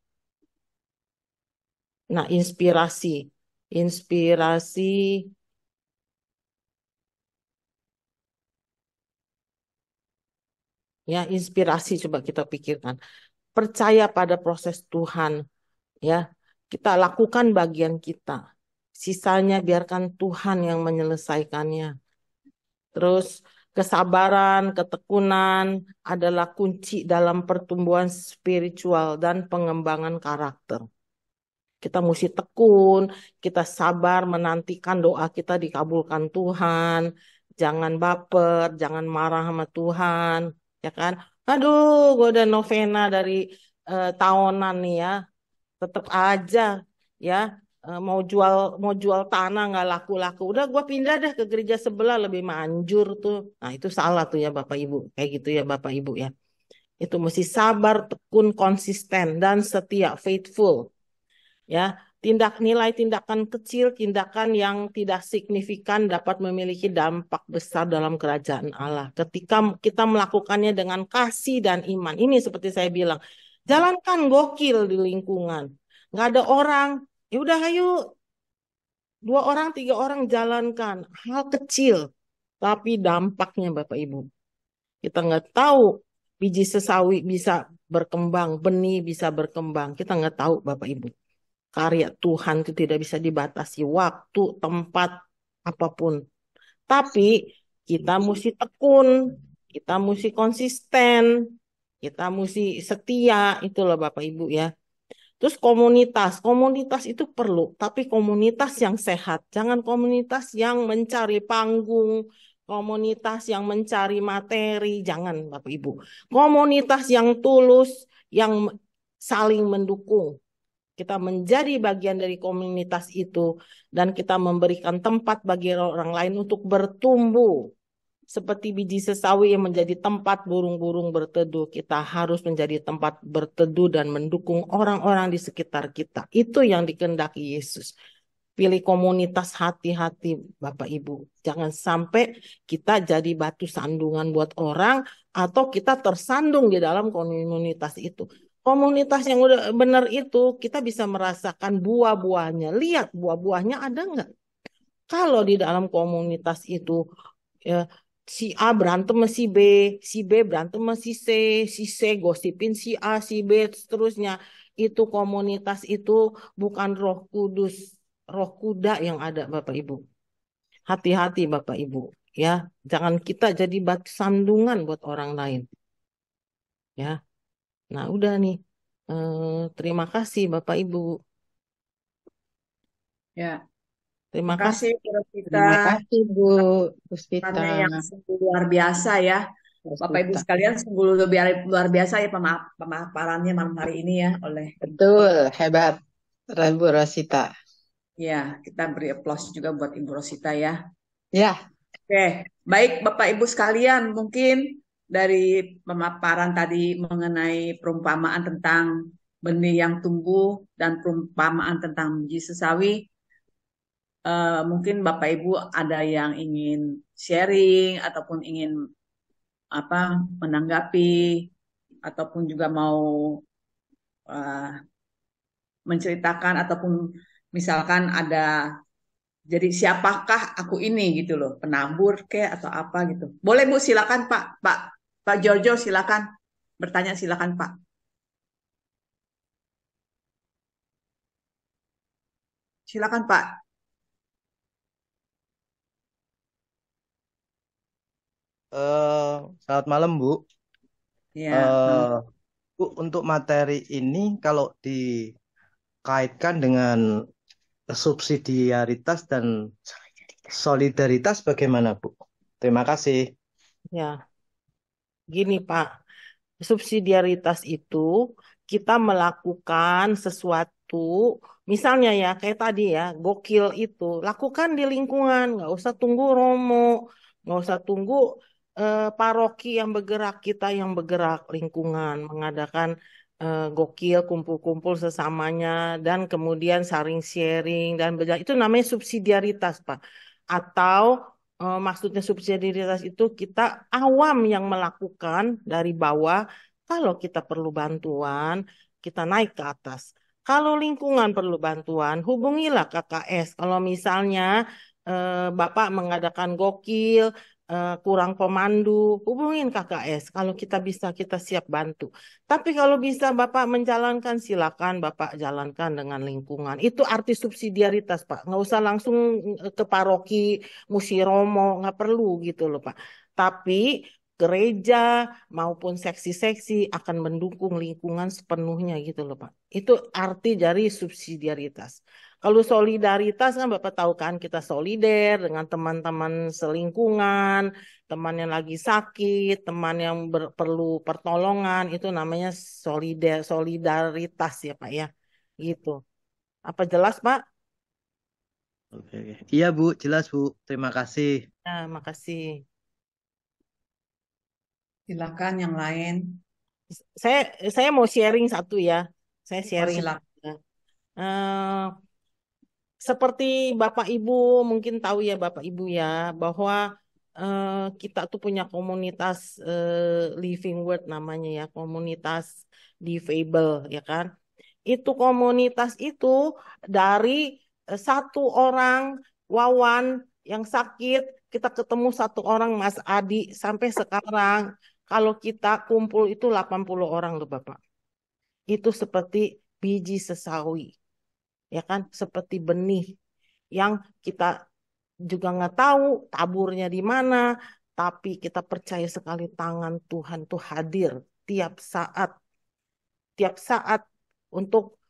Nah, inspirasi. Inspirasi ya, inspirasi coba kita pikirkan. Percaya pada proses Tuhan, ya. Kita lakukan bagian kita. Sisanya biarkan Tuhan yang menyelesaikannya. Terus kesabaran, ketekunan adalah kunci dalam pertumbuhan spiritual dan pengembangan karakter. Kita mesti tekun, kita sabar menantikan doa kita dikabulkan Tuhan. Jangan baper, jangan marah sama Tuhan, ya kan? Aduh, gue udah novena dari tahunan nih ya, tetap aja ya mau jual tanah nggak laku-laku. Udah gue pindah deh ke gereja sebelah lebih manjur tuh. Nah itu salah tuh ya Bapak Ibu, kayak gitu ya Bapak Ibu ya. Itu mesti sabar, tekun, konsisten dan setia, faithful. Ya, nilai tindakan kecil, tindakan yang tidak signifikan dapat memiliki dampak besar dalam kerajaan Allah. Ketika kita melakukannya dengan kasih dan iman. Ini seperti saya bilang, jalankan gokil di lingkungan. Nggak ada orang, ya udah ayo 2 orang, 3 orang jalankan. Hal kecil, tapi dampaknya Bapak Ibu. Kita nggak tahu biji sesawi bisa berkembang, benih bisa berkembang. Kita nggak tahu Bapak Ibu. karya Tuhan itu tidak bisa dibatasi waktu, tempat, apapun. Tapi kita mesti tekun, kita mesti konsisten, kita mesti setia, itu loh Bapak Ibu ya. Terus komunitas itu perlu, tapi komunitas yang sehat. Jangan komunitas yang mencari panggung, komunitas yang mencari materi, jangan Bapak Ibu. Komunitas yang tulus, yang saling mendukung. Kita menjadi bagian dari komunitas itu dan kita memberikan tempat bagi orang lain untuk bertumbuh. Seperti biji sesawi yang menjadi tempat burung-burung berteduh, kita harus menjadi tempat berteduh dan mendukung orang-orang di sekitar kita. Itu yang dikehendaki Yesus. Pilih komunitas, hati-hati Bapak Ibu. Jangan sampai kita jadi batu sandungan buat orang atau kita tersandung di dalam komunitas itu. Komunitas yang udah benar itu kita bisa merasakan buah-buahnya. Lihat buah-buahnya ada nggak? Kalau di dalam komunitas itu ya, si A berantem sama si B berantem sama si C gosipin si A, si B, seterusnya. Itu komunitas itu bukan Roh Kudus, roh kuda yang ada Bapak Ibu. Hati-hati Bapak Ibu ya. Jangan kita jadi batu sandungan buat orang lain. Ya. Nah, udah nih. Terima kasih Bapak Ibu. Ya, Terima terima kasih kasih. Bu Rosita Terima kasih Bu Puspita. karena yang sungguh luar biasa ya. Bapak Ibu Puspita. sekalian sungguh luar biasa ya pemaparannya malam hari ini ya oleh Betul, hebat. Bu Rosita. ya, kita beri aplaus juga buat Ibu Rosita ya. Ya, Oke, baik Bapak Ibu sekalian, mungkin dari pemaparan tadi mengenai perumpamaan tentang benih yang tumbuh dan perumpamaan tentang biji sesawi, mungkin Bapak Ibu ada yang ingin sharing ataupun ingin apa menanggapi ataupun juga mau uh, menceritakan ataupun misalkan ada jadi siapakah aku ini gitu loh, penabur ke atau apa gitu. Boleh Bu, silakan Pak Jojo silakan bertanya silakan Pak. Silakan Pak. Selamat malam Bu. Ya, Bu, untuk materi ini kalau dikaitkan dengan subsidiaritas dan solidaritas bagaimana Bu? Terima kasih. Ya, gini Pak. Subsidiaritas itu kita melakukan sesuatu, misalnya ya kayak tadi ya, gokil itu, lakukan di lingkungan, nggak usah tunggu romo, nggak usah tunggu paroki yang bergerak, kita yang bergerak lingkungan, mengadakan gokil, kumpul-kumpul sesamanya, dan kemudian saling sharing, dan itu namanya subsidiaritas, Pak. Atau maksudnya subsidiaritas itu kita awam yang melakukan dari bawah. Kalau kita perlu bantuan, kita naik ke atas. Kalau lingkungan perlu bantuan, hubungilah KKS. Kalau misalnya Bapak mengadakan gokil, kurang pemandu, hubungin KKS. Kalau kita bisa, kita siap bantu. Tapi kalau bisa Bapak menjalankan, silakan Bapak jalankan dengan lingkungan. Itu arti subsidiaritas, Pak. Nggak usah langsung ke paroki, Musiromo, nggak perlu gitu loh, Pak. Tapi gereja maupun seksi-seksi akan mendukung lingkungan sepenuhnya gitu loh, Pak. Itu arti dari subsidiaritas. Kalau solidaritas kan Bapak tahu kan kita solider dengan teman-teman selingkungan, teman yang lagi sakit, teman yang perlu pertolongan, itu namanya solidaritas ya Pak ya. Gitu. Apa jelas Pak? Oke. Iya Bu, jelas Bu. Terima kasih. Nah, makasih. silakan yang lain. Saya mau sharing satu ya. Saya Oh, sharing. silakan. Eh, Seperti Bapak Ibu mungkin tahu ya Bapak Ibu ya bahwa kita tuh punya komunitas Living Word namanya ya, komunitas difabel ya kan. Itu komunitas itu dari satu orang Wawan yang sakit, kita ketemu satu orang Mas Adi sampai sekarang kalau kita kumpul itu 80 orang loh Bapak. Itu seperti biji sesawi. ya kan? Seperti benih yang kita juga nggak tahu taburnya di mana, tapi kita percaya sekali tangan Tuhan tuh hadir tiap saat, tiap saat untuk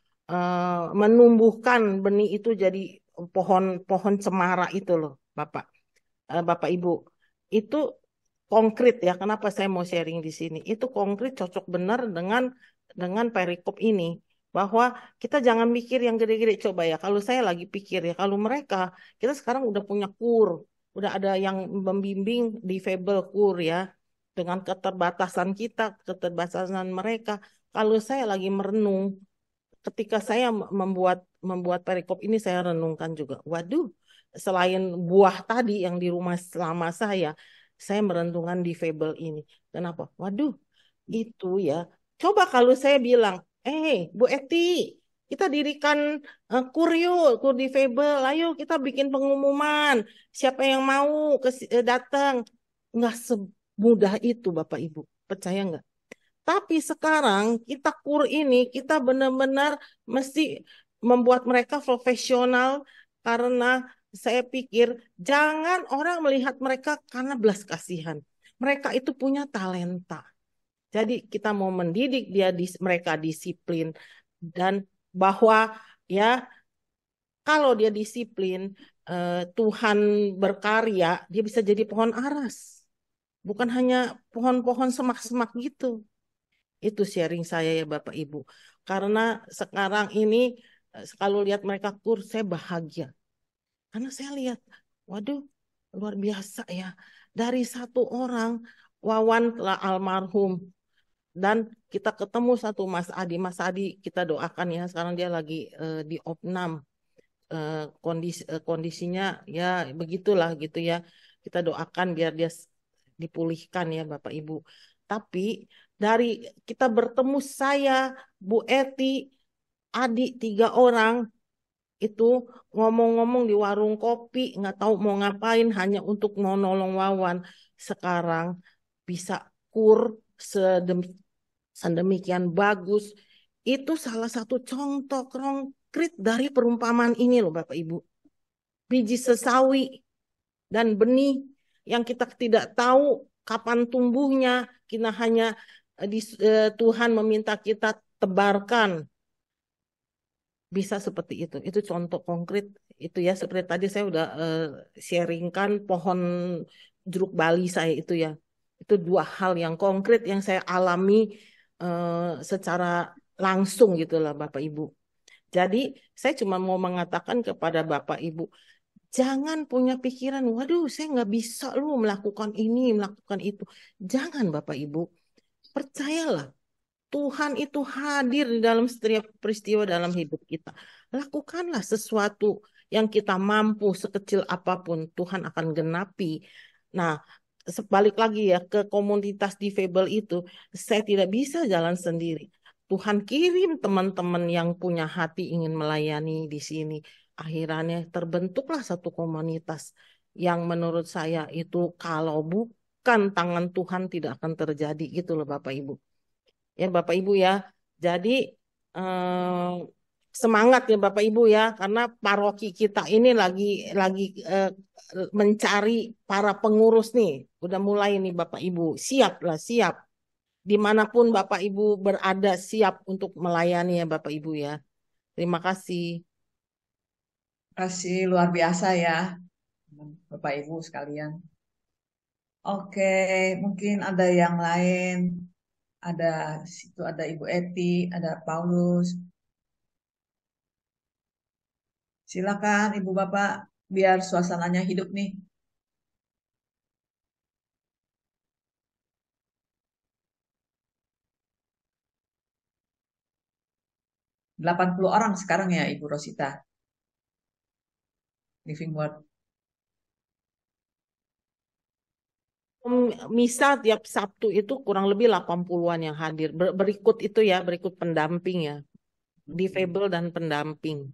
menumbuhkan benih itu jadi pohon-pohon cemara itu loh, Bapak Ibu. Itu konkret ya. Kenapa saya mau sharing di sini? Itu konkret cocok benar dengan perikop ini. Bahwa kita jangan mikir yang gede-gede. Coba ya, kalau saya lagi pikir ya, kalau mereka, kita sekarang udah punya kur, udah ada yang membimbing difabel kur ya, dengan keterbatasan kita, keterbatasan mereka. Kalau saya lagi merenung, ketika saya membuat membuat perikop ini, saya renungkan juga. Waduh, selain buah tadi yang di rumah selama saya merenungkan difabel ini. Kenapa? Waduh, itu ya. Coba kalau saya bilang, Bu Eti, kita dirikan kur yuk, kur difabel. Ayo kita bikin pengumuman. Siapa yang mau datang? Nggak semudah itu, Bapak Ibu. Percaya nggak? Tapi sekarang kita kur ini, kita benar-benar mesti membuat mereka profesional karena saya pikir jangan orang melihat mereka karena belas kasihan. Mereka itu punya talenta. Jadi kita mau mendidik mereka disiplin dan bahwa ya kalau dia disiplin, Tuhan berkarya, dia bisa jadi pohon aras. Bukan hanya pohon-pohon semak-semak gitu. Itu sharing saya ya Bapak Ibu. Karena sekarang ini kalau lihat mereka kur, saya bahagia. Karena saya lihat, waduh, luar biasa ya. Dari satu orang, Wawan telah almarhum. Dan kita ketemu satu Mas Adi. Mas Adi kita doakan ya, sekarang dia lagi di opnam. Kondisinya ya begitulah gitu ya. Kita doakan biar dia dipulihkan ya Bapak Ibu. Tapi dari kita bertemu saya, Bu Eti, adik 3 orang itu ngomong-ngomong di warung kopi, nggak tahu mau ngapain hanya untuk mau nolong Wawan. Sekarang bisa kur sedemikian bagus. Itu salah satu contoh konkret dari perumpamaan ini loh Bapak Ibu. Biji sesawi dan benih yang kita tidak tahu kapan tumbuhnya, kita hanya Tuhan meminta kita tebarkan. Bisa seperti itu. Itu contoh konkret itu ya. Seperti tadi saya udah sharingkan pohon jeruk Bali saya itu ya. Itu 2 hal yang konkret yang saya alami secara langsung gitu lah Bapak Ibu. Jadi saya cuma mau mengatakan kepada Bapak Ibu, jangan punya pikiran, waduh saya nggak bisa loh melakukan ini, melakukan itu. Jangan Bapak Ibu, percayalah. Tuhan itu hadir di dalam setiap peristiwa dalam hidup kita. Lakukanlah sesuatu yang kita mampu sekecil apapun, Tuhan akan genapi. Nah, sebalik lagi ya ke komunitas difabel itu, saya tidak bisa jalan sendiri. Tuhan kirim teman-teman yang punya hati ingin melayani di sini. Akhirnya terbentuklah satu komunitas yang menurut saya itu kalau bukan tangan Tuhan tidak akan terjadi gitu loh Bapak Ibu. Ya Bapak Ibu ya. Jadi eh, semangat ya Bapak Ibu ya karena paroki kita ini lagi mencari para pengurus nih. Udah mulai nih Bapak Ibu. Siap lah, siap. Dimanapun Bapak Ibu berada siap untuk melayani ya Bapak Ibu ya. Terima kasih. Kasih luar biasa ya, Bapak Ibu sekalian. Oke, mungkin ada yang lain. Ada situ ada Ibu Eti, ada Paulus. Silakan Ibu Bapak, biar suasananya hidup nih. 80 orang sekarang ya Ibu Rosita, Living Word. Misa tiap Sabtu itu kurang lebih 80-an yang hadir. Berikut itu ya, berikut pendamping ya. Difabel dan pendamping.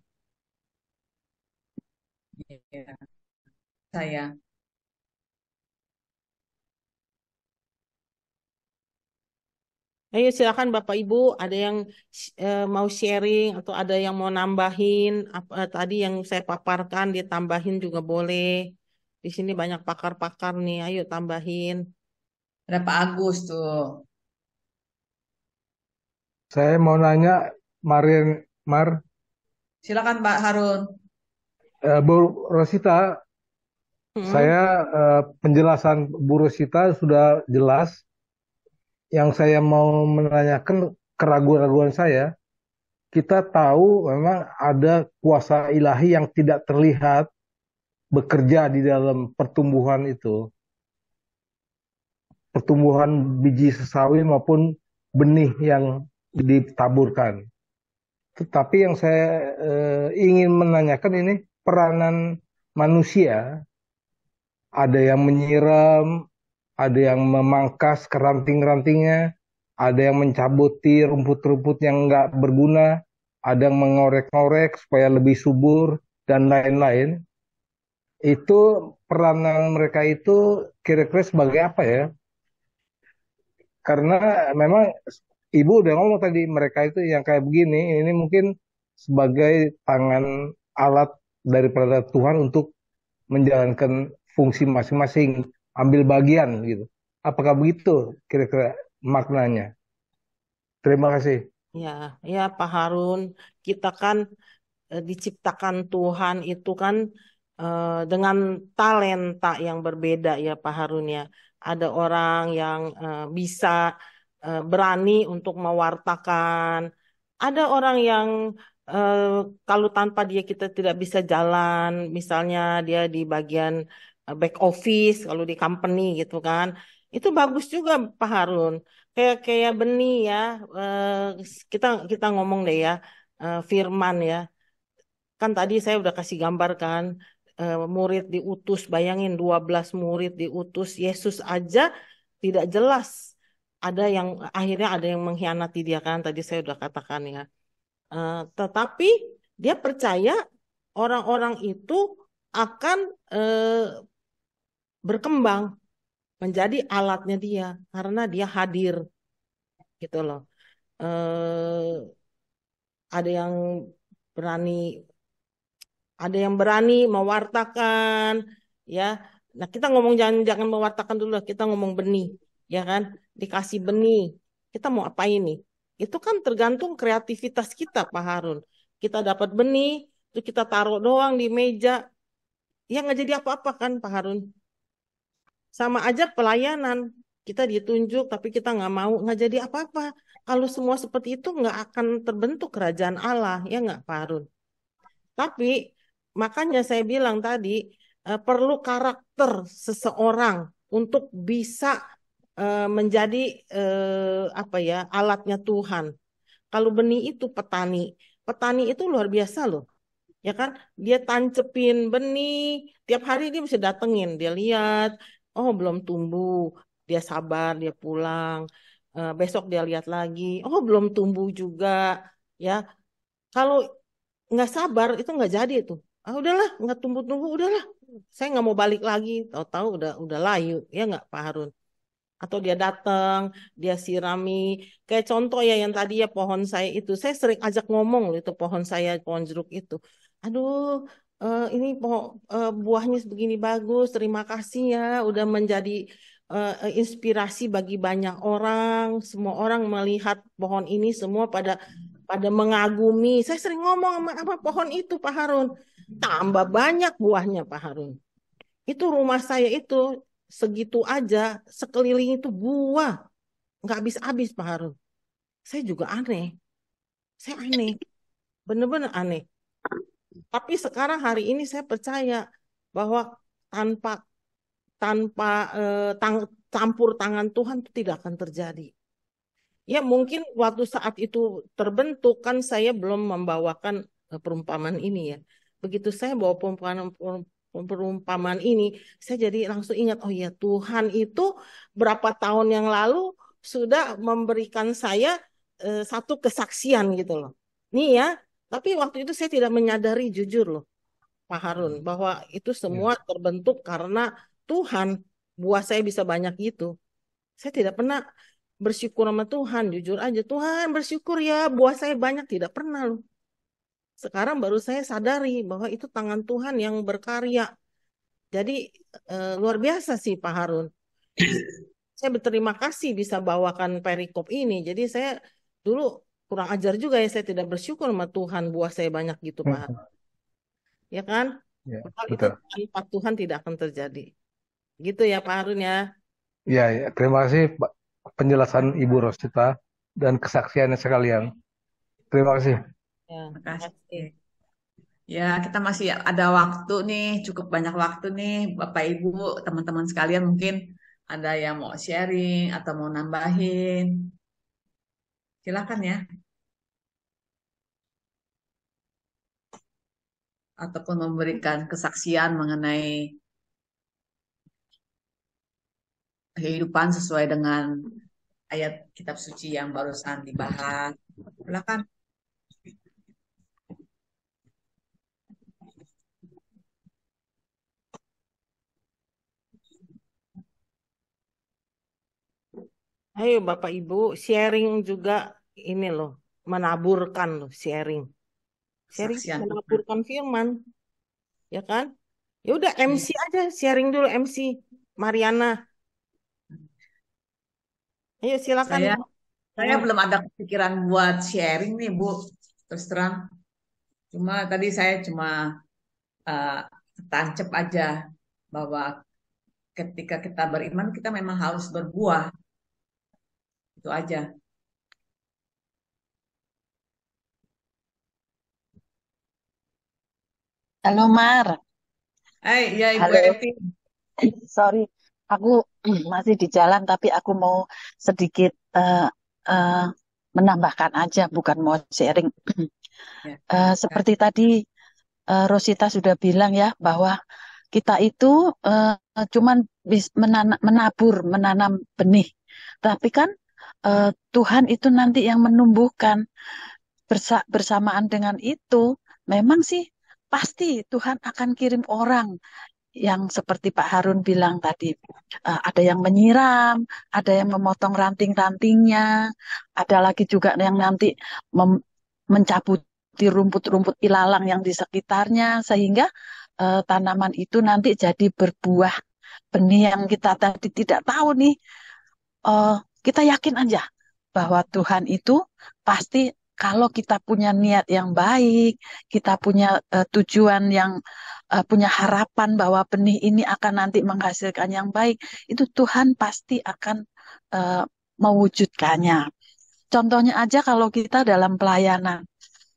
Ya, saya. Ayo silakan Bapak Ibu, ada yang mau sharing atau ada yang mau nambahin apa tadi yang saya paparkan, ditambahin juga boleh. Di sini banyak pakar-pakar nih, ayo tambahin. Ada Pak Agus tuh. Saya mau nanya, Mar, Silakan Pak Harun. Bu Rosita, Hmm. penjelasan Bu Rosita sudah jelas. Yang saya mau menanyakan keraguan-keraguan saya, kita tahu memang ada kuasa ilahi yang tidak terlihat bekerja di dalam pertumbuhan itu, pertumbuhan biji sesawi maupun benih yang ditaburkan. Tetapi yang saya ingin menanyakan ini peranan manusia, ada yang menyiram, ada yang memangkas keranting-rantingnya, ada yang mencabuti rumput-rumput yang nggak berguna, ada yang mengorek-ngorek supaya lebih subur, dan lain-lain. Itu peranan mereka itu kira-kira sebagai apa ya? Karena memang Ibu udah ngomong tadi mereka itu yang kayak begini, ini mungkin sebagai tangan alat daripada Tuhan untuk menjalankan fungsi masing-masing, ambil bagian gitu. Apakah begitu kira-kira maknanya? Terima kasih. Ya, ya Pak Harun, kita kan diciptakan Tuhan itu kan dengan talenta yang berbeda ya Pak Harun ya. Ada orang yang bisa berani untuk mewartakan, ada orang yang eh, kalau tanpa dia kita tidak bisa jalan, misalnya dia di bagian back office kalau di company gitu kan. Itu bagus juga Pak Harun. Kayak kayak benih ya. eh, kita kita ngomong deh ya, firman ya. Kan tadi saya udah kasih gambar kan, murid diutus, bayangin 12 murid diutus, Yesus aja tidak jelas. Ada yang akhirnya ada yang mengkhianati dia kan, tadi saya udah katakan ya. Tetapi dia percaya orang-orang itu akan berkembang menjadi alatnya dia karena dia hadir gitu loh. Eh, ada yang berani ada yang berani mewartakan ya. Nah, kita ngomong jangan jangan mewartakan dulu, kita ngomong benih, ya kan? Dikasih benih, kita mau apa ini? Itu kan tergantung kreativitas kita, Pak Harun. Kita dapat benih, terus kita taruh doang di meja, ya nggak jadi apa-apa kan, Pak Harun? Sama aja pelayanan, kita ditunjuk tapi kita nggak mau, nggak jadi apa-apa. Kalau semua seperti itu nggak akan terbentuk kerajaan Allah, ya nggak, Pak Harun? Tapi makanya saya bilang tadi perlu karakter seseorang untuk bisa menjadi apa ya alatnya Tuhan. Kalau benih itu petani, petani itu luar biasa loh, ya kan? Dia tancepin benih, tiap hari dia bisa datengin, dia lihat, oh belum tumbuh, dia sabar, dia pulang. Besok dia lihat lagi, oh belum tumbuh juga, ya. Kalau nggak sabar itu nggak jadi itu. Ah udahlah, nggak tumbuh-tumbuh, udahlah. Saya nggak mau balik lagi. Tahu-tahu udah layu, ya nggak Pak Harun? Atau dia datang, dia sirami. Kayak contoh ya yang tadi ya pohon saya itu, saya sering ajak ngomong loh itu pohon saya, pohon jeruk itu. Aduh, ini pohon buahnya begini bagus. Terima kasih ya, udah menjadi inspirasi bagi banyak orang. Semua orang melihat pohon ini semua pada pada mengagumi. Saya sering ngomong sama pohon itu, Pak Harun. Tambah banyak buahnya, Pak Harun. Itu rumah saya itu segitu aja, sekeliling itu buah. Nggak habis-habis, Pak Harun. Saya juga aneh. Saya aneh. Bener-bener aneh. Tapi sekarang hari ini saya percaya bahwa tanpa tanpa campur tangan Tuhan itu tidak akan terjadi. Ya mungkin waktu saat itu terbentuk kan saya belum membawakan perumpamaan ini ya. Begitu saya bawa perumpamaan ini, saya jadi langsung ingat, oh ya Tuhan itu berapa tahun yang lalu sudah memberikan saya satu kesaksian gitu loh. Nih ya, tapi waktu itu saya tidak menyadari jujur loh, Pak Harun, bahwa itu semua Ya. terbentuk karena Tuhan buah saya bisa banyak gitu. Saya tidak pernah bersyukur sama Tuhan, jujur aja. Tuhan bersyukur ya, buah saya banyak, tidak pernah loh. Sekarang baru saya sadari bahwa itu tangan Tuhan yang berkarya. Jadi luar biasa sih Pak Harun. Saya berterima kasih bisa bawakan perikop ini. Jadi saya dulu kurang ajar juga ya, saya tidak bersyukur sama Tuhan, buah saya banyak gitu Pak Harun. Ya kan? Ya, Padahal itu betul. tanpa Tuhan tidak akan terjadi. Gitu ya Pak Harun ya. Ya, ya. Terima kasih Pak, penjelasan Ibu Rosita dan kesaksiannya sekalian. Terima kasih. Ya, Terima terima kasih. kasih. Ya, kita masih ada waktu nih, cukup banyak waktu nih, Bapak Ibu, teman-teman sekalian mungkin ada yang mau sharing atau mau nambahin. Silakan ya. Ataupun memberikan kesaksian mengenai kehidupan sesuai dengan ayat kitab suci yang barusan dibahas. Silakan. Ayo Bapak Ibu, sharing juga ini loh, menaburkan loh, sharing. Sharing Kesaksian. menaburkan firman, ya kan? Ya udah MC aja, sharing dulu MC Mariana. Ayo silakan. Saya belum ada kepikiran buat sharing nih, Bu. Terus terang. Tadi saya cuma tancap aja bahwa ketika kita beriman, kita memang harus berbuah. Itu aja. Halo Mar, Ya Ibu halo. Eti. Sorry, aku masih di jalan tapi aku mau sedikit eh, menambahkan aja, bukan mau sharing. Ya. Seperti tadi Rosita sudah bilang ya bahwa kita itu cuman menanam benih, tapi kan Tuhan itu nanti yang menumbuhkan. Bersamaan dengan itu, memang sih pasti Tuhan akan kirim orang yang seperti Pak Harun bilang tadi, ada yang menyiram, ada yang memotong ranting-rantingnya, ada lagi juga yang nanti mencabuti rumput-rumput ilalang yang di sekitarnya, sehingga tanaman itu nanti jadi berbuah benih yang kita tadi tidak tahu nih. eh, kita yakin aja bahwa Tuhan itu pasti kalau kita punya niat yang baik, kita punya tujuan yang punya harapan bahwa benih ini akan nanti menghasilkan yang baik, itu Tuhan pasti akan eh, mewujudkannya. Contohnya aja kalau kita dalam pelayanan,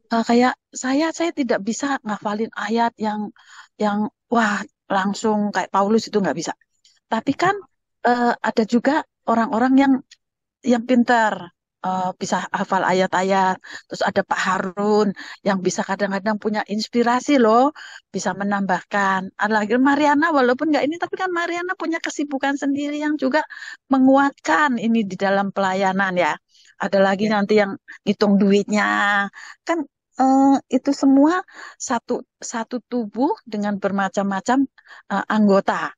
kayak saya tidak bisa ngafalin ayat yang wah langsung kayak Paulus itu nggak bisa. Tapi kan ada juga orang-orang yang pintar, bisa hafal ayat-ayat. Terus ada Pak Harun yang bisa kadang-kadang punya inspirasi loh, bisa menambahkan. Ada lagi Mariana walaupun nggak ini, tapi kan Mariana punya kesibukan sendiri yang juga menguatkan ini di dalam pelayanan ya. Ada lagi Ya. nanti yang hitung duitnya, kan itu semua satu satu tubuh dengan bermacam-macam anggota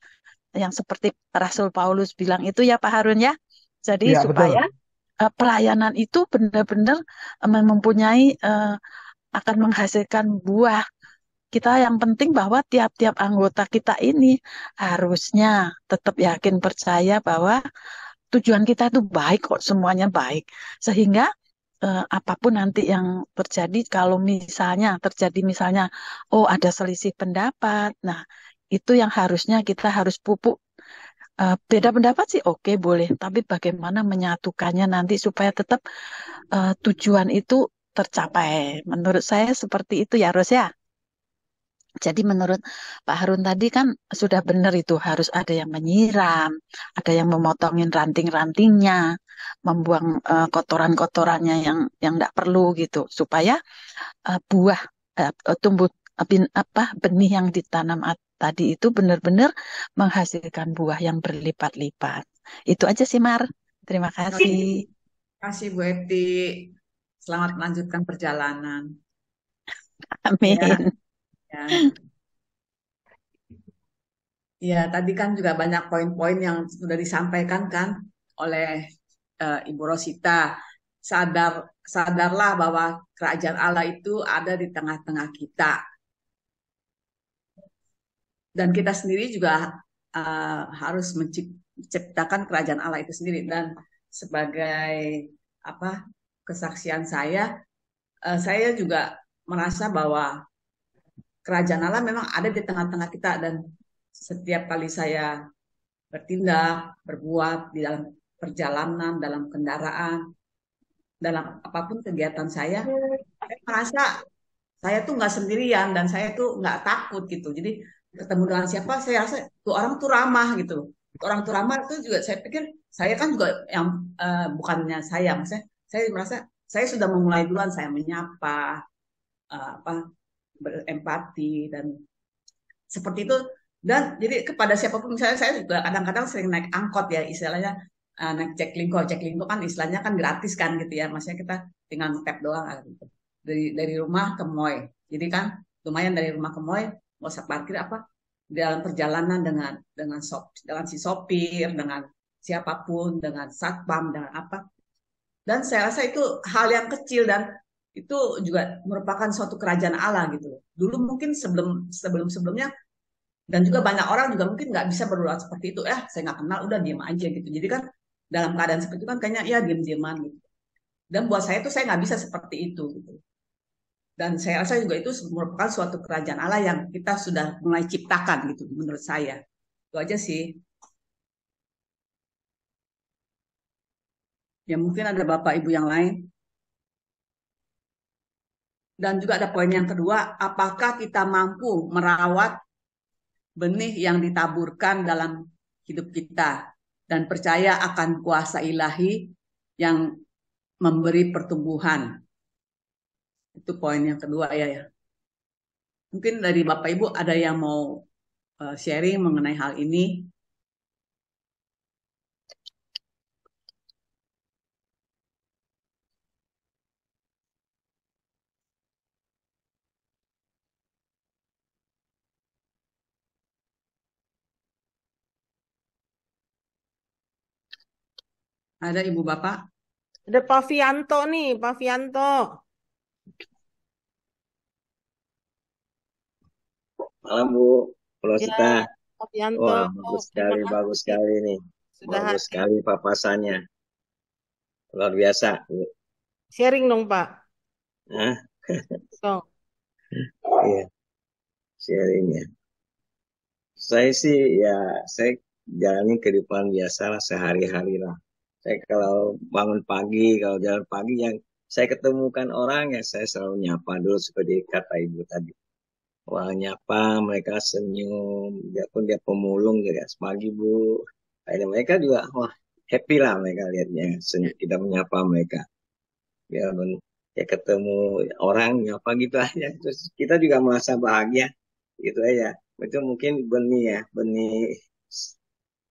yang seperti Rasul Paulus bilang itu ya Pak Harun ya. Jadi Ya, betul. supaya pelayanan itu benar-benar mempunyai akan menghasilkan buah. Kita yang penting bahwa tiap-tiap anggota kita ini harusnya tetap yakin percaya bahwa tujuan kita itu baik kok, semuanya baik. Sehingga apapun nanti yang terjadi, kalau misalnya terjadi misalnya, oh ada selisih pendapat, nah itu yang harusnya kita harus pupuk. Beda pendapat sih oke boleh, tapi bagaimana menyatukannya nanti supaya tetap tujuan itu tercapai. Menurut saya seperti itu ya Ros ya. Jadi menurut Pak Harun tadi kan sudah benar itu harus ada yang menyiram, ada yang memotongin ranting-rantingnya, membuang kotoran-kotorannya yang tidak perlu gitu supaya buah tumbuh benih yang ditanam tadi itu benar-benar menghasilkan buah yang berlipat-lipat. Itu aja sih Mar. Terima kasih. Terima kasih Bu Eti. Selamat melanjutkan perjalanan. Amin. Ya. Ya, tadi kan juga banyak poin-poin yang sudah disampaikan kan oleh Ibu Rosita, sadarlah bahwa kerajaan Allah itu ada di tengah-tengah kita. Dan kita sendiri juga harus menciptakan kerajaan Allah itu sendiri. Dan sebagai kesaksian saya juga merasa bahwa kerajaan Allah memang ada di tengah-tengah kita, dan setiap kali saya bertindak, berbuat di dalam perjalanan, dalam kendaraan, dalam apapun kegiatan saya merasa saya tuh nggak sendirian dan saya tuh nggak takut gitu. Jadi ketemu dengan siapa saya rasa tuh orang tuh ramah gitu. Orang tuh ramah itu juga saya pikir saya kan juga yang bukannya maksudnya saya merasa saya sudah memulai duluan, saya menyapa, berempati dan seperti itu. Dan jadi kepada siapapun, misalnya saya juga kadang-kadang sering naik angkot ya, istilahnya naik Jaklingko kan istilahnya kan gratis kan gitu ya, maksudnya kita tinggal tap doang gitu. Dari rumah ke Moy, jadi kan lumayan dari rumah ke Moy, nggak usah parkir dalam perjalanan dengan si sopir, dengan siapapun, dengan satpam, dengan apa. Dan saya rasa itu hal yang kecil dan itu juga merupakan suatu kerajaan Allah gitu. Dulu mungkin sebelumnya, dan juga banyak orang juga mungkin nggak bisa berdoa seperti itu. Saya nggak kenal, udah diam aja gitu. Jadi kan dalam keadaan seperti itu kan kayaknya ya diam-diaman gitu. Dan buat saya tuh saya nggak bisa seperti itu gitu. Dan saya rasa juga itu merupakan suatu kerajaan Allah yang kita sudah mulai ciptakan gitu menurut saya. Itu aja sih. Ya mungkin ada Bapak Ibu yang lain. Dan juga ada poin yang kedua, apakah kita mampu merawat benih yang ditaburkan dalam hidup kita dan percaya akan kuasa ilahi yang memberi pertumbuhan. Itu poin yang kedua ya. Mungkin dari Bapak Ibu ada yang mau sharing mengenai hal ini. Ada Ibu Bapak? Ada Pak Fianto nih, Pak Fianto. Malam Bu Rosita. Ya, Pak Fianto. Wah, bagus sekali nih. Sudah bagus sekali papasannya. Luar biasa, Bu. Sharing dong, Pak. Hah? So. Iya, sharing ya. Saya sih saya jalani kehidupan biasa lah, sehari-hari lah. Saya kalau bangun pagi, kalau jalan pagi yang saya ketemukan orang ya saya selalu nyapa dulu seperti kata Ibu tadi. Wah, nyapa, mereka senyum, biarpun dia pemulung juga pagi Bu. Akhirnya mereka juga wah happy lah mereka lihatnya, senyum kita menyapa mereka. Biarpun ya ketemu orang nyapa gitu aja, terus kita juga merasa bahagia gitu aja. Itu mungkin benih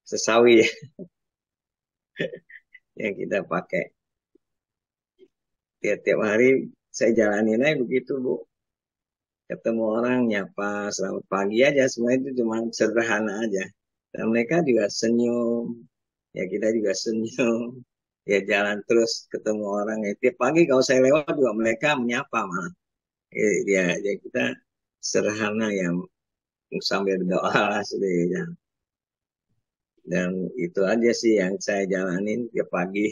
sesawi ya. Yang kita pakai tiap-tiap hari saya jalanin aja begitu Bu. Ketemu orang nyapa selamat pagi aja, semua itu cuma sederhana aja. Dan mereka juga senyum, ya kita juga senyum. Ya jalan terus ketemu orang ya. Tiap pagi kalau saya lewat juga mereka menyapa malah. Ya kita sederhana yang sambil berdoa lah ya. Dan itu aja sih yang saya jalanin tiap pagi.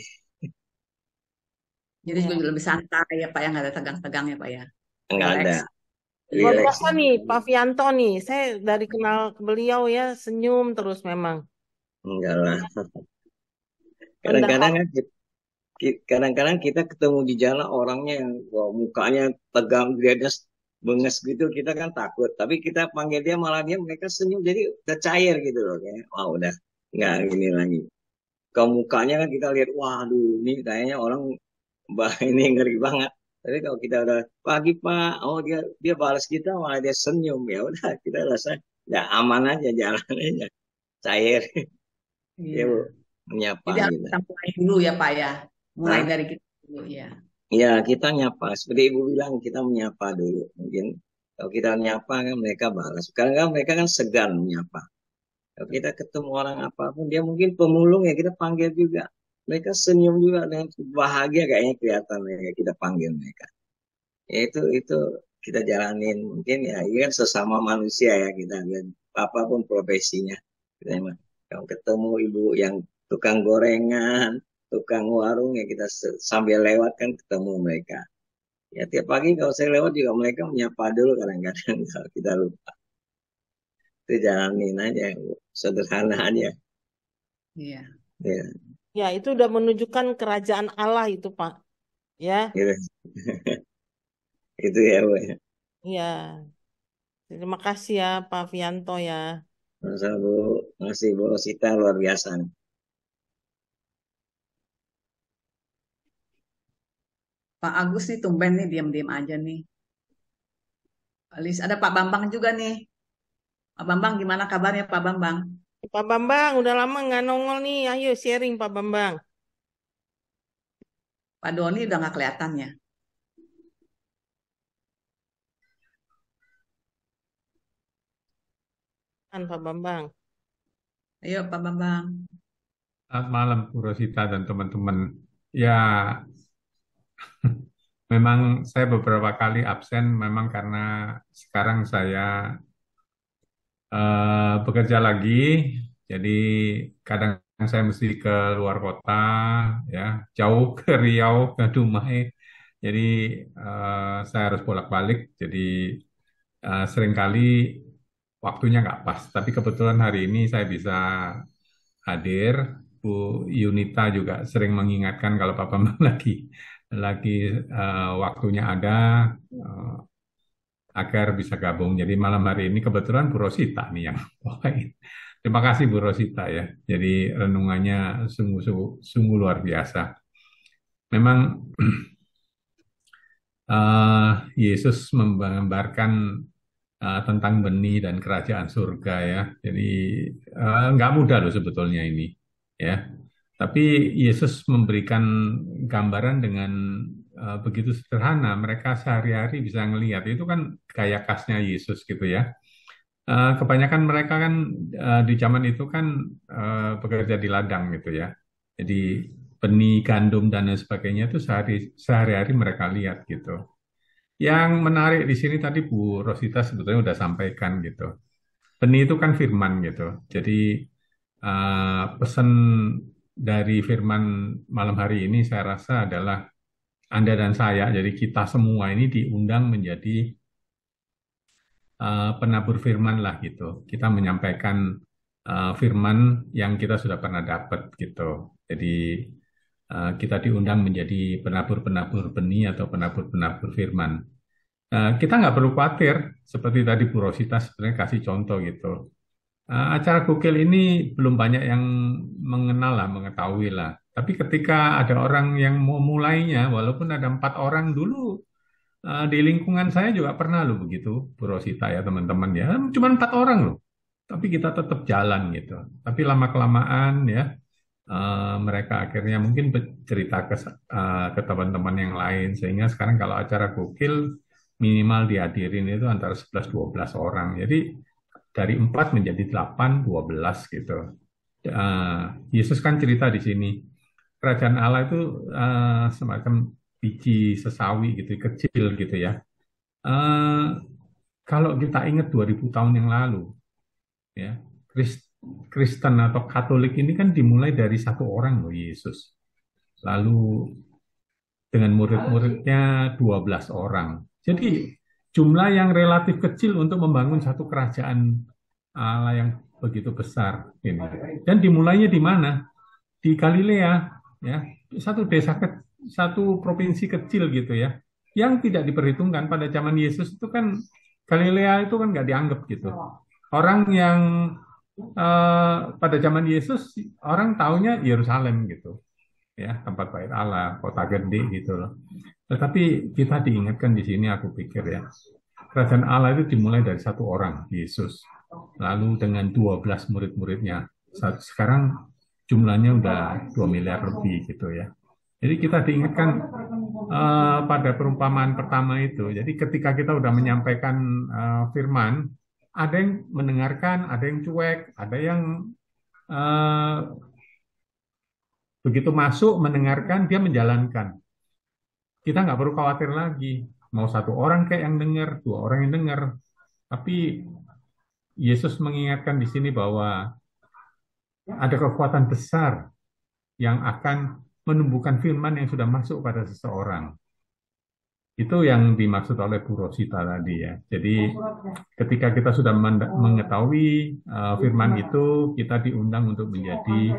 Jadi juga lebih santai ya Pak, yang nggak ada tegang-tegang ya Pak ya. Enggak ada. Luar biasa nih Pak Fianto nih. Saya dari kenal beliau ya senyum terus memang. Enggak lah. Kadang-kadang kita ketemu di jalan orangnya yang mukanya tegang, dia benges gitu, kita kan takut. Tapi kita panggil dia malah mereka senyum, jadi udah cair gitu loh. Kayak, wah udah nggak gini lagi. Kalau mukanya kan kita lihat, waduh ini kayaknya orang ini ngeri banget. Tapi kalau kita udah pagi Pak, oh dia balas kita malah dia senyum, ya udah kita rasa ya aman aja jalannya, cair. Iya. Ya Bu, menyapa. Jadi harus kita mulai dulu ya Pak ya, mulai dari kita dulu ya. Ya kita nyapa, seperti Ibu bilang kita menyapa dulu. Mungkin kalau kita menyapa kan mereka balas. Kadang-kadang mereka kan segan menyapa. Kalau kita ketemu orang apapun, dia mungkin pemulung ya kita panggil juga. mereka senyum juga dengan bahagia kayaknya kelihatan mereka kita panggil mereka. Ya itu kita jalanin mungkin ya ini kan sesama manusia ya kita dan apapun profesinya. Kita emang kalau ketemu ibu yang tukang gorengan, tukang warung ya kita sambil lewat kan ketemu mereka. Ya tiap pagi kalau saya lewat juga mereka menyapa dulu kadang-kadang kalau kita lupa. Itu jalanin aja, Bu. Sederhana aja. Iya. Ya, Ya, itu udah menunjukkan kerajaan Allah itu, Pak. Ya, gitu. Itu ya, Bu. Ya. ya. Terima kasih ya, Pak Fianto ya. Masa Bu, masih Bu Rosita luar biasa nih. Pak Agus nih tumben nih diam-diam aja nih. Alis ada Pak Bambang juga nih. Pak Bambang gimana kabarnya Pak Bambang? Pak Bambang, udah lama nggak nongol nih. Ayo sharing, Pak Bambang. Pak Doni udah nggak kelihatan ya. Kan Pak Bambang. Ayo Pak Bambang. Selamat malam, Bu Rosita dan teman-teman. Ya, memang saya beberapa kali absen, memang karena sekarang saya bekerja lagi, jadi kadang saya mesti ke luar kota, ya, jauh ke Riau, ke Dumai. Jadi saya harus bolak-balik, jadi seringkali waktunya nggak pas. Tapi kebetulan hari ini saya bisa hadir. Bu Yunita juga sering mengingatkan kalau Pak Bambang lagi waktunya ada eh, agar bisa gabung. Jadi malam hari ini kebetulan Bu Rosita nih yang bawain. Terima kasih Bu Rosita ya. Jadi renungannya sungguh luar biasa. Memang Yesus menggambarkan tentang benih dan kerajaan surga ya. Jadi nggak mudah loh sebetulnya ini ya. Tapi Yesus memberikan gambaran dengan begitu sederhana. Mereka sehari-hari bisa ngelihat. Itu kan gaya khasnya Yesus gitu ya. Kebanyakan mereka kan di zaman itu kan bekerja di ladang gitu ya. Jadi benih, gandum dan lain sebagainya itu sehari-hari mereka lihat gitu. Yang menarik di sini tadi Bu Rosita sebetulnya udah sampaikan gitu. Benih itu kan firman gitu. Jadi pesan dari firman malam hari ini saya rasa adalah Anda dan saya, jadi kita semua ini diundang menjadi penabur firman lah gitu. Kita menyampaikan firman yang kita sudah pernah dapat gitu. Jadi kita diundang menjadi penabur-penabur benih atau penabur-penabur firman. Kita nggak perlu khawatir, seperti tadi Bu Rosita sebenarnya kasih contoh gitu. Acara Gokil ini belum banyak yang mengenal lah, mengetahui lah. Tapi ketika ada orang yang mau mulainya, walaupun ada 4 orang dulu, di lingkungan saya juga pernah loh begitu, Bu Rosita ya teman-teman ya, cuma 4 orang loh. Tapi kita tetap jalan gitu. Tapi lama-kelamaan ya, mereka akhirnya mungkin cerita ke teman-teman yang lain. Sehingga sekarang kalau acara Gokil, minimal dihadirin itu antara 11-12 orang. Jadi dari 4 menjadi 8-12 gitu. Yesus kan cerita di sini, kerajaan Allah itu semacam biji sesawi gitu, kecil gitu ya. Kalau kita ingat 2000 tahun yang lalu, ya, Kristen atau Katolik ini kan dimulai dari 1 orang loh Yesus. Lalu dengan murid-muridnya 12 orang. Jadi jumlah yang relatif kecil untuk membangun satu kerajaan Allah yang begitu besar ini. Dan dimulainya di mana? Di Galilea, ya, satu provinsi kecil gitu ya, yang tidak diperhitungkan pada zaman Yesus itu kan Galilea itu kan nggak dianggap gitu. Orang yang pada zaman Yesus orang taunya Yerusalem gitu, ya, tempat bait Allah, kota gede gitu loh. Tetapi kita diingatkan di sini, aku pikir ya, kerajaan Allah itu dimulai dari 1 orang, Yesus. Lalu dengan 12 murid-muridnya. Sekarang jumlahnya udah 2 miliar lebih gitu ya. Jadi kita diingatkan pada perumpamaan pertama itu. Jadi ketika kita udah menyampaikan firman, ada yang mendengarkan, ada yang cuek, ada yang Begitu masuk, mendengarkan, dia menjalankan. Kita nggak perlu khawatir lagi. Mau satu orang kayak yang dengar, dua orang yang dengar. Tapi Yesus mengingatkan di sini bahwa ada kekuatan besar yang akan menumbuhkan firman yang sudah masuk pada seseorang. Itu yang dimaksud oleh Bu Rosita tadi ya. Jadi ketika kita sudah mengetahui firman itu, kita diundang untuk menjadi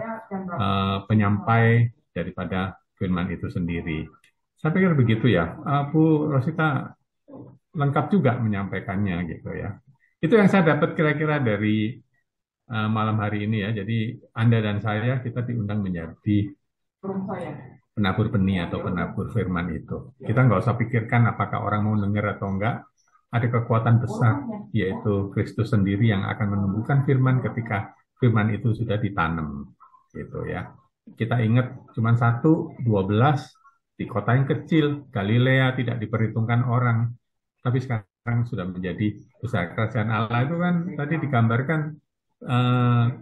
penyampai daripada firman itu sendiri. Saya pikir begitu ya. Bu Rosita lengkap juga menyampaikannya gitu ya. Itu yang saya dapat kira-kira dari malam hari ini ya. Jadi Anda dan saya kita diundang menjadi penabur benih atau penabur firman itu. Kita nggak usah pikirkan apakah orang mau dengar atau enggak. Ada kekuatan besar, yaitu Kristus sendiri yang akan menumbuhkan firman ketika firman itu sudah ditanam. Gitu ya. Kita ingat cuma 1, 12 di kota yang kecil, Galilea tidak diperhitungkan orang, tapi sekarang sudah menjadi besar. Kerajaan Allah itu kan tadi digambarkan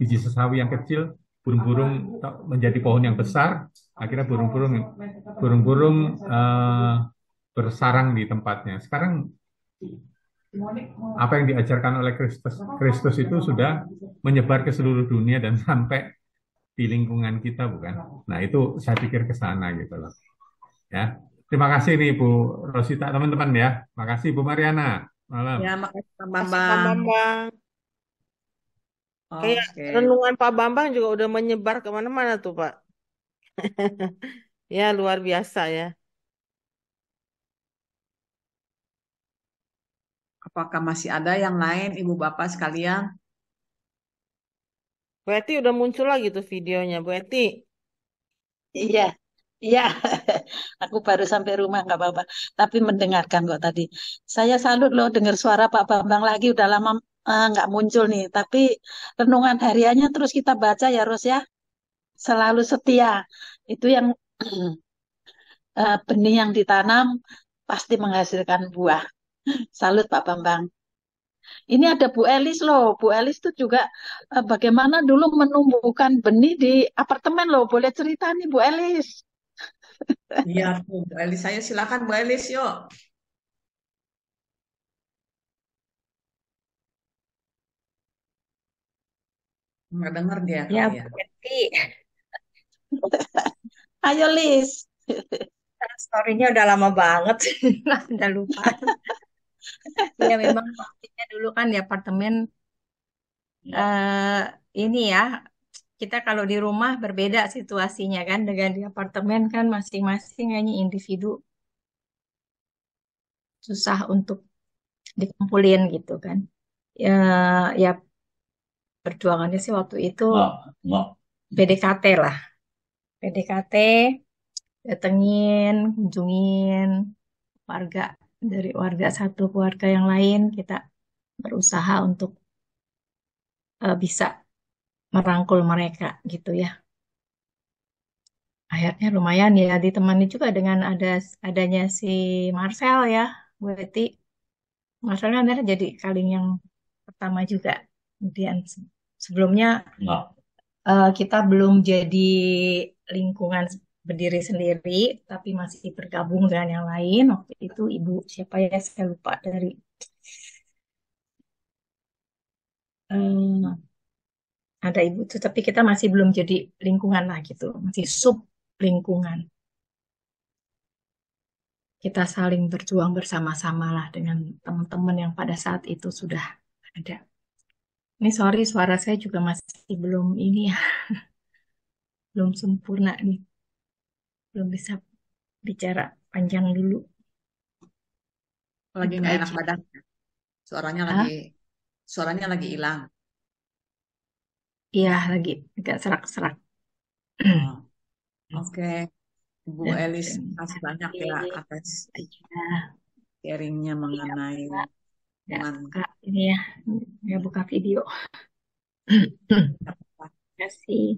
biji sesawi yang kecil, burung-burung menjadi pohon yang besar, akhirnya burung-burung bersarang di tempatnya. Sekarang apa yang diajarkan oleh Kristus itu sudah menyebar ke seluruh dunia dan sampai di lingkungan kita, bukan? Nah, itu saya pikir ke sana gitu loh. Ya. Terima kasih nih Bu Rosita, teman-teman ya. Makasih Bu Mariana. Malam. Ya, makasih Pak Pak Bambang. Bambang. Kayak Oke. renungan Pak Bambang juga udah menyebar kemana-mana tuh Pak. Ya luar biasa ya. Apakah masih ada yang lain, Ibu Bapak sekalian? Bu Eti udah muncul lagi tuh videonya Bu Eti. Iya, iya. Aku baru sampai rumah nggak apa-apa. Tapi mendengarkan kok tadi. Saya salut loh dengar suara Pak Bambang lagi. Udah lama nggak muncul nih. Tapi renungan hariannya terus kita baca ya Ros ya. Selalu setia. Itu yang benih yang ditanam pasti menghasilkan buah. Salut Pak Bambang. Ini ada Bu Elis loh. Bu Elis tuh juga bagaimana dulu menumbuhkan benih di apartemen loh. Boleh cerita nih Bu Elis. Iya, Bu Elis. Saya silakan Bu Elis, yuk. Nggak dengar dia Ya, kali ya. Bu Eti, Ayo Lis. story-nya udah lama banget, udah lupa. Ya memang pastinya dulu kan di apartemen ini ya, kita kalau di rumah berbeda situasinya kan, dengan di apartemen kan masing-masing kayaknya individu susah untuk dikumpulin gitu kan. Ya, ya perjuangannya sih waktu itu PDKT lah, PDKT, datengin, kunjungin warga dari warga satu ke warga yang lain, kita berusaha untuk bisa merangkul mereka gitu ya. Akhirnya lumayan ya ditemani juga dengan adanya si Marcel ya, Bu Eti. Marcel kan akhirnya jadi kaling yang pertama juga. Kemudian sebelumnya kita belum jadi lingkungan berdiri sendiri, tapi masih bergabung dengan yang lain. Waktu itu Ibu siapa ya saya lupa dari ada ibu itu, tapi kita masih belum jadi lingkungan lah gitu, masih sub lingkungan. Kita saling berjuang bersama-sama lah dengan teman-teman yang pada saat itu sudah ada. Ini sorry suara saya juga masih belum ini ya, belum sempurna nih, belum bisa bicara panjang dulu. Lagi Itu nggak enak aja. badan. Suaranya Hah? lagi hilang. Iya lagi agak serak-serak. Oh, Oke, Bu Dan Elis, kasih banyak ya atas sharingnya mengenai ya, hubungan. buka ini ya buka video. Terima kasih.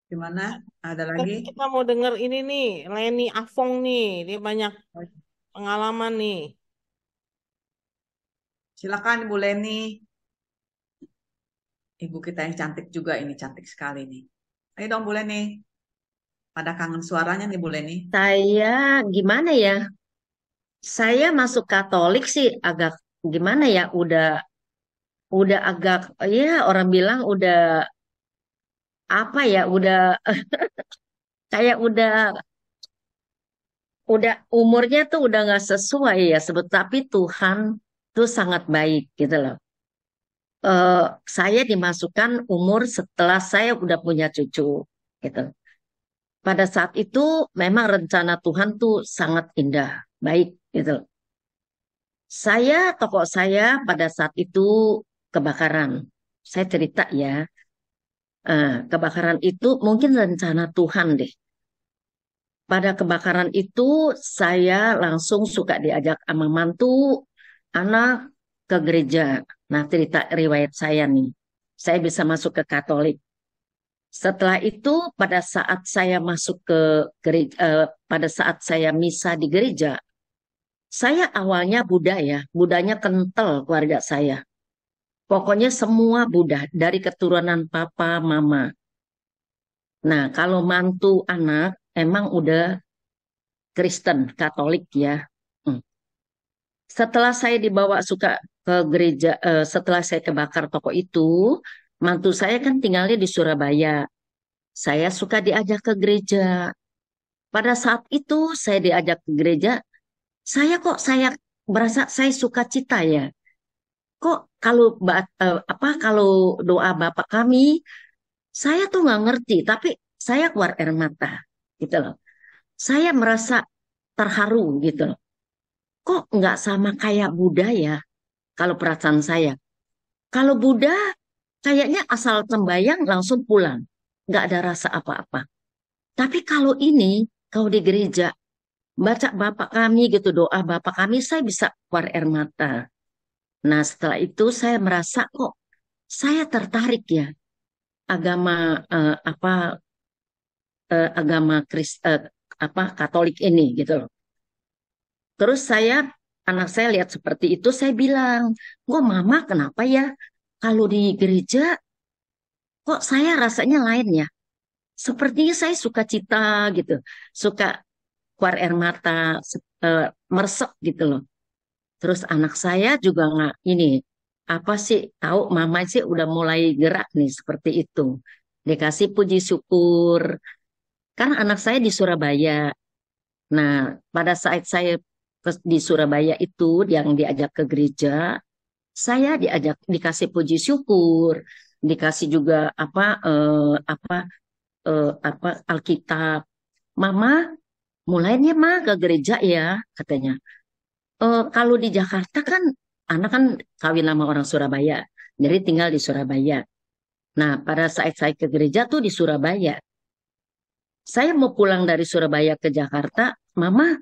Gimana? Ada lagi? Kita mau denger ini nih, Leni Afong nih, dia banyak pengalaman nih. Silakan Bu Leni. ibu kita yang cantik juga ini, cantik sekali nih. Ayo dong Bu Leni, pada kangen suaranya nih Bu Leni. Saya gimana ya? Saya masuk Katolik sih agak gimana ya? Udah agak ya orang bilang udah apa ya? Udah kayak udah umurnya tuh udah nggak sesuai ya sebut tapi Tuhan tuh sangat baik gitu loh. Eh, saya dimasukkan umur setelah saya udah punya cucu gitu. Pada saat itu memang rencana Tuhan tuh sangat indah, baik gitu loh. Tokoh saya pada saat itu kebakaran. Saya cerita ya, kebakaran itu mungkin rencana Tuhan deh. Pada kebakaran itu saya langsung suka diajak sama mantu anak ke gereja. Nah, cerita riwayat saya nih. Saya bisa masuk ke Katolik. Setelah itu pada saat saya masuk ke gereja, pada saat saya misa di gereja, saya awalnya Buddha ya. Budanya kental keluarga saya. Pokoknya semua Buddha dari keturunan papa, mama. Nah, kalau mantu anak emang udah Kristen, Katolik ya. Hmm. Setelah saya dibawa suka ke gereja, setelah saya kebakar toko itu, mantu saya kan tinggalnya di Surabaya. Saya suka diajak ke gereja. Pada saat itu saya diajak ke gereja, saya berasa saya suka cita ya. Kok kalau kalau doa Bapak kami, saya tuh nggak ngerti, tapi saya keluar air mata gitu loh. Saya merasa terharu gitu loh. Kok nggak sama kayak Buddha ya? Kalau perasaan saya. Kalau Buddha kayaknya asal sembahyang langsung pulang. Nggak ada rasa apa-apa. Tapi kalau ini, kalau di gereja, baca Bapak kami gitu, doa Bapak kami, saya bisa keluar air mata. Nah setelah itu saya merasa kok saya tertarik ya agama agama Katolik ini gitu loh. Terus anak saya lihat seperti itu, saya bilang, kok Mama kenapa ya kalau di gereja kok saya rasanya lain ya? Sepertinya saya suka cita gitu, suka keluar air mata, meresek gitu loh. Terus anak saya juga nggak ini, apa sih, tahu Mama sih udah mulai gerak nih seperti itu. Dikasih puji syukur. Kan anak saya di Surabaya. Nah, pada saat saya di Surabaya itu yang diajak ke gereja, saya dikasih puji syukur, dikasih juga apa Alkitab. Mama, mulainya mah ke gereja ya, katanya. Kalau di Jakarta kan anak kan kawin sama orang Surabaya, jadi tinggal di Surabaya. Nah, pada saat saya ke gereja tuh di Surabaya. Saya mau pulang dari Surabaya ke Jakarta, Mama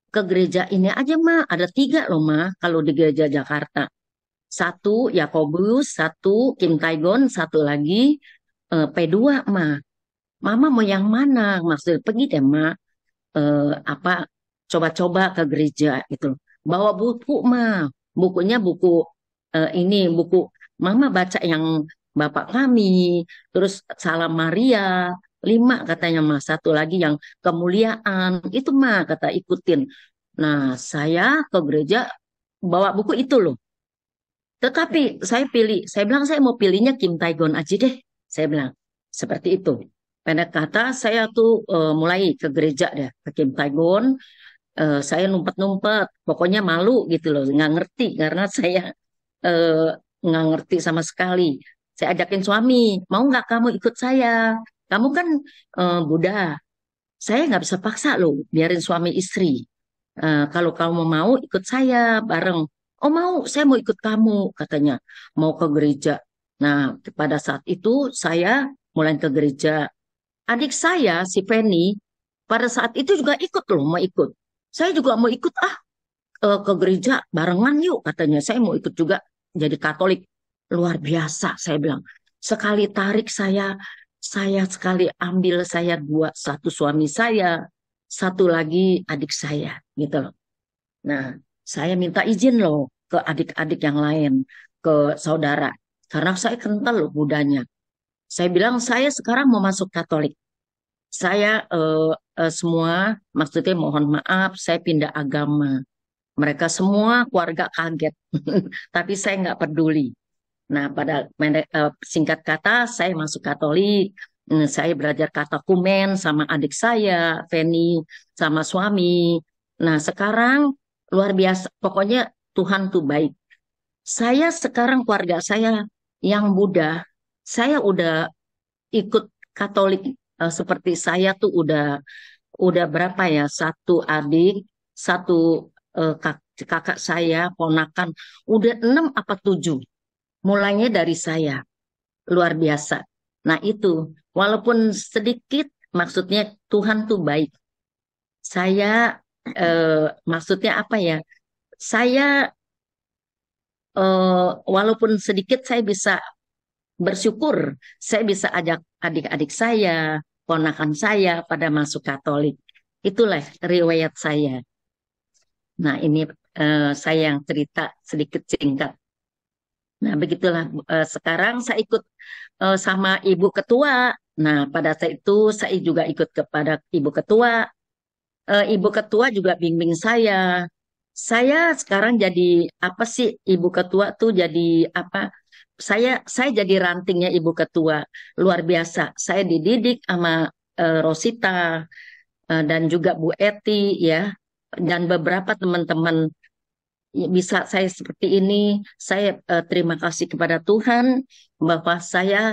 ke gereja ini aja mah ada 3 loh mah kalau di gereja Jakarta. 1 Yakobus, 1 Kim Taigon, 1 lagi P2 mah. Mama mau yang mana? Maksudnya pergi deh mah apa coba-coba ke gereja gitu. Bawa buku mah, bukunya buku ini buku Mama baca yang Bapak kami, terus Salam Maria 5 katanya mah, 1 lagi yang kemuliaan itu mah kata ikutin. Nah saya ke gereja bawa buku itu loh. Tetapi saya bilang saya mau pilihnya Kim Taigon aja deh. Saya bilang seperti itu. Pendek kata saya tuh mulai ke gereja deh ke Kim Taigon. Saya numpet-numpet, pokoknya malu gitu loh, nggak ngerti karena saya eh, nggak ngerti sama sekali. Saya ajakin suami, mau nggak kamu ikut saya? Kamu kan Buddha, saya nggak bisa paksa loh, biarin suami istri. Kalau kamu mau ikut saya bareng, oh mau, saya mau ikut kamu katanya, mau ke gereja. Nah, pada saat itu saya mulai ke gereja. Adik saya si Penny pada saat itu juga ikut loh, mau ikut. Saya juga mau ikut ke gereja barengan yuk katanya. Saya mau ikut juga jadi Katolik. Luar biasa saya bilang. Sekali tarik saya sekali ambil saya 2, 1 suami saya, 1 lagi adik saya gitu loh. Nah, saya minta izin loh ke adik-adik yang lain, ke saudara. karena saya kental loh Budanya. Saya bilang saya sekarang mau masuk Katolik. Saya semua maksudnya mohon maaf saya pindah agama. Mereka semua keluarga kaget, tapi saya nggak peduli. Nah, singkat kata, saya masuk Katolik. Saya belajar katekumen sama adik saya, Feni, sama suami. Nah, sekarang luar biasa. Pokoknya Tuhan tuh baik. Saya sekarang keluarga saya yang Buddha, saya udah ikut Katolik seperti saya tuh udah berapa ya? Satu adik, satu kakak saya, ponakan, udah 6 apa 7. Mulainya dari saya, luar biasa. Nah itu, walaupun sedikit, maksudnya Tuhan tuh baik. Saya, maksudnya apa ya? Saya, walaupun sedikit, saya bisa bersyukur. Saya bisa ajak adik-adik saya, ponakan saya pada masuk Katolik. Itulah riwayat saya. Nah ini saya yang cerita sedikit singkat. Nah, begitulah. Sekarang saya ikut sama Ibu Ketua. Nah, pada saat itu saya juga ikut kepada Ibu Ketua. Ibu Ketua juga bimbing saya. Saya sekarang jadi apa sih Ibu Ketua tuh jadi apa? Saya jadi rantingnya Ibu Ketua. Luar biasa. Saya dididik sama Rosita dan juga Bu Eti ya dan beberapa teman-teman bisa saya seperti ini. Saya terima kasih kepada Tuhan bahwa saya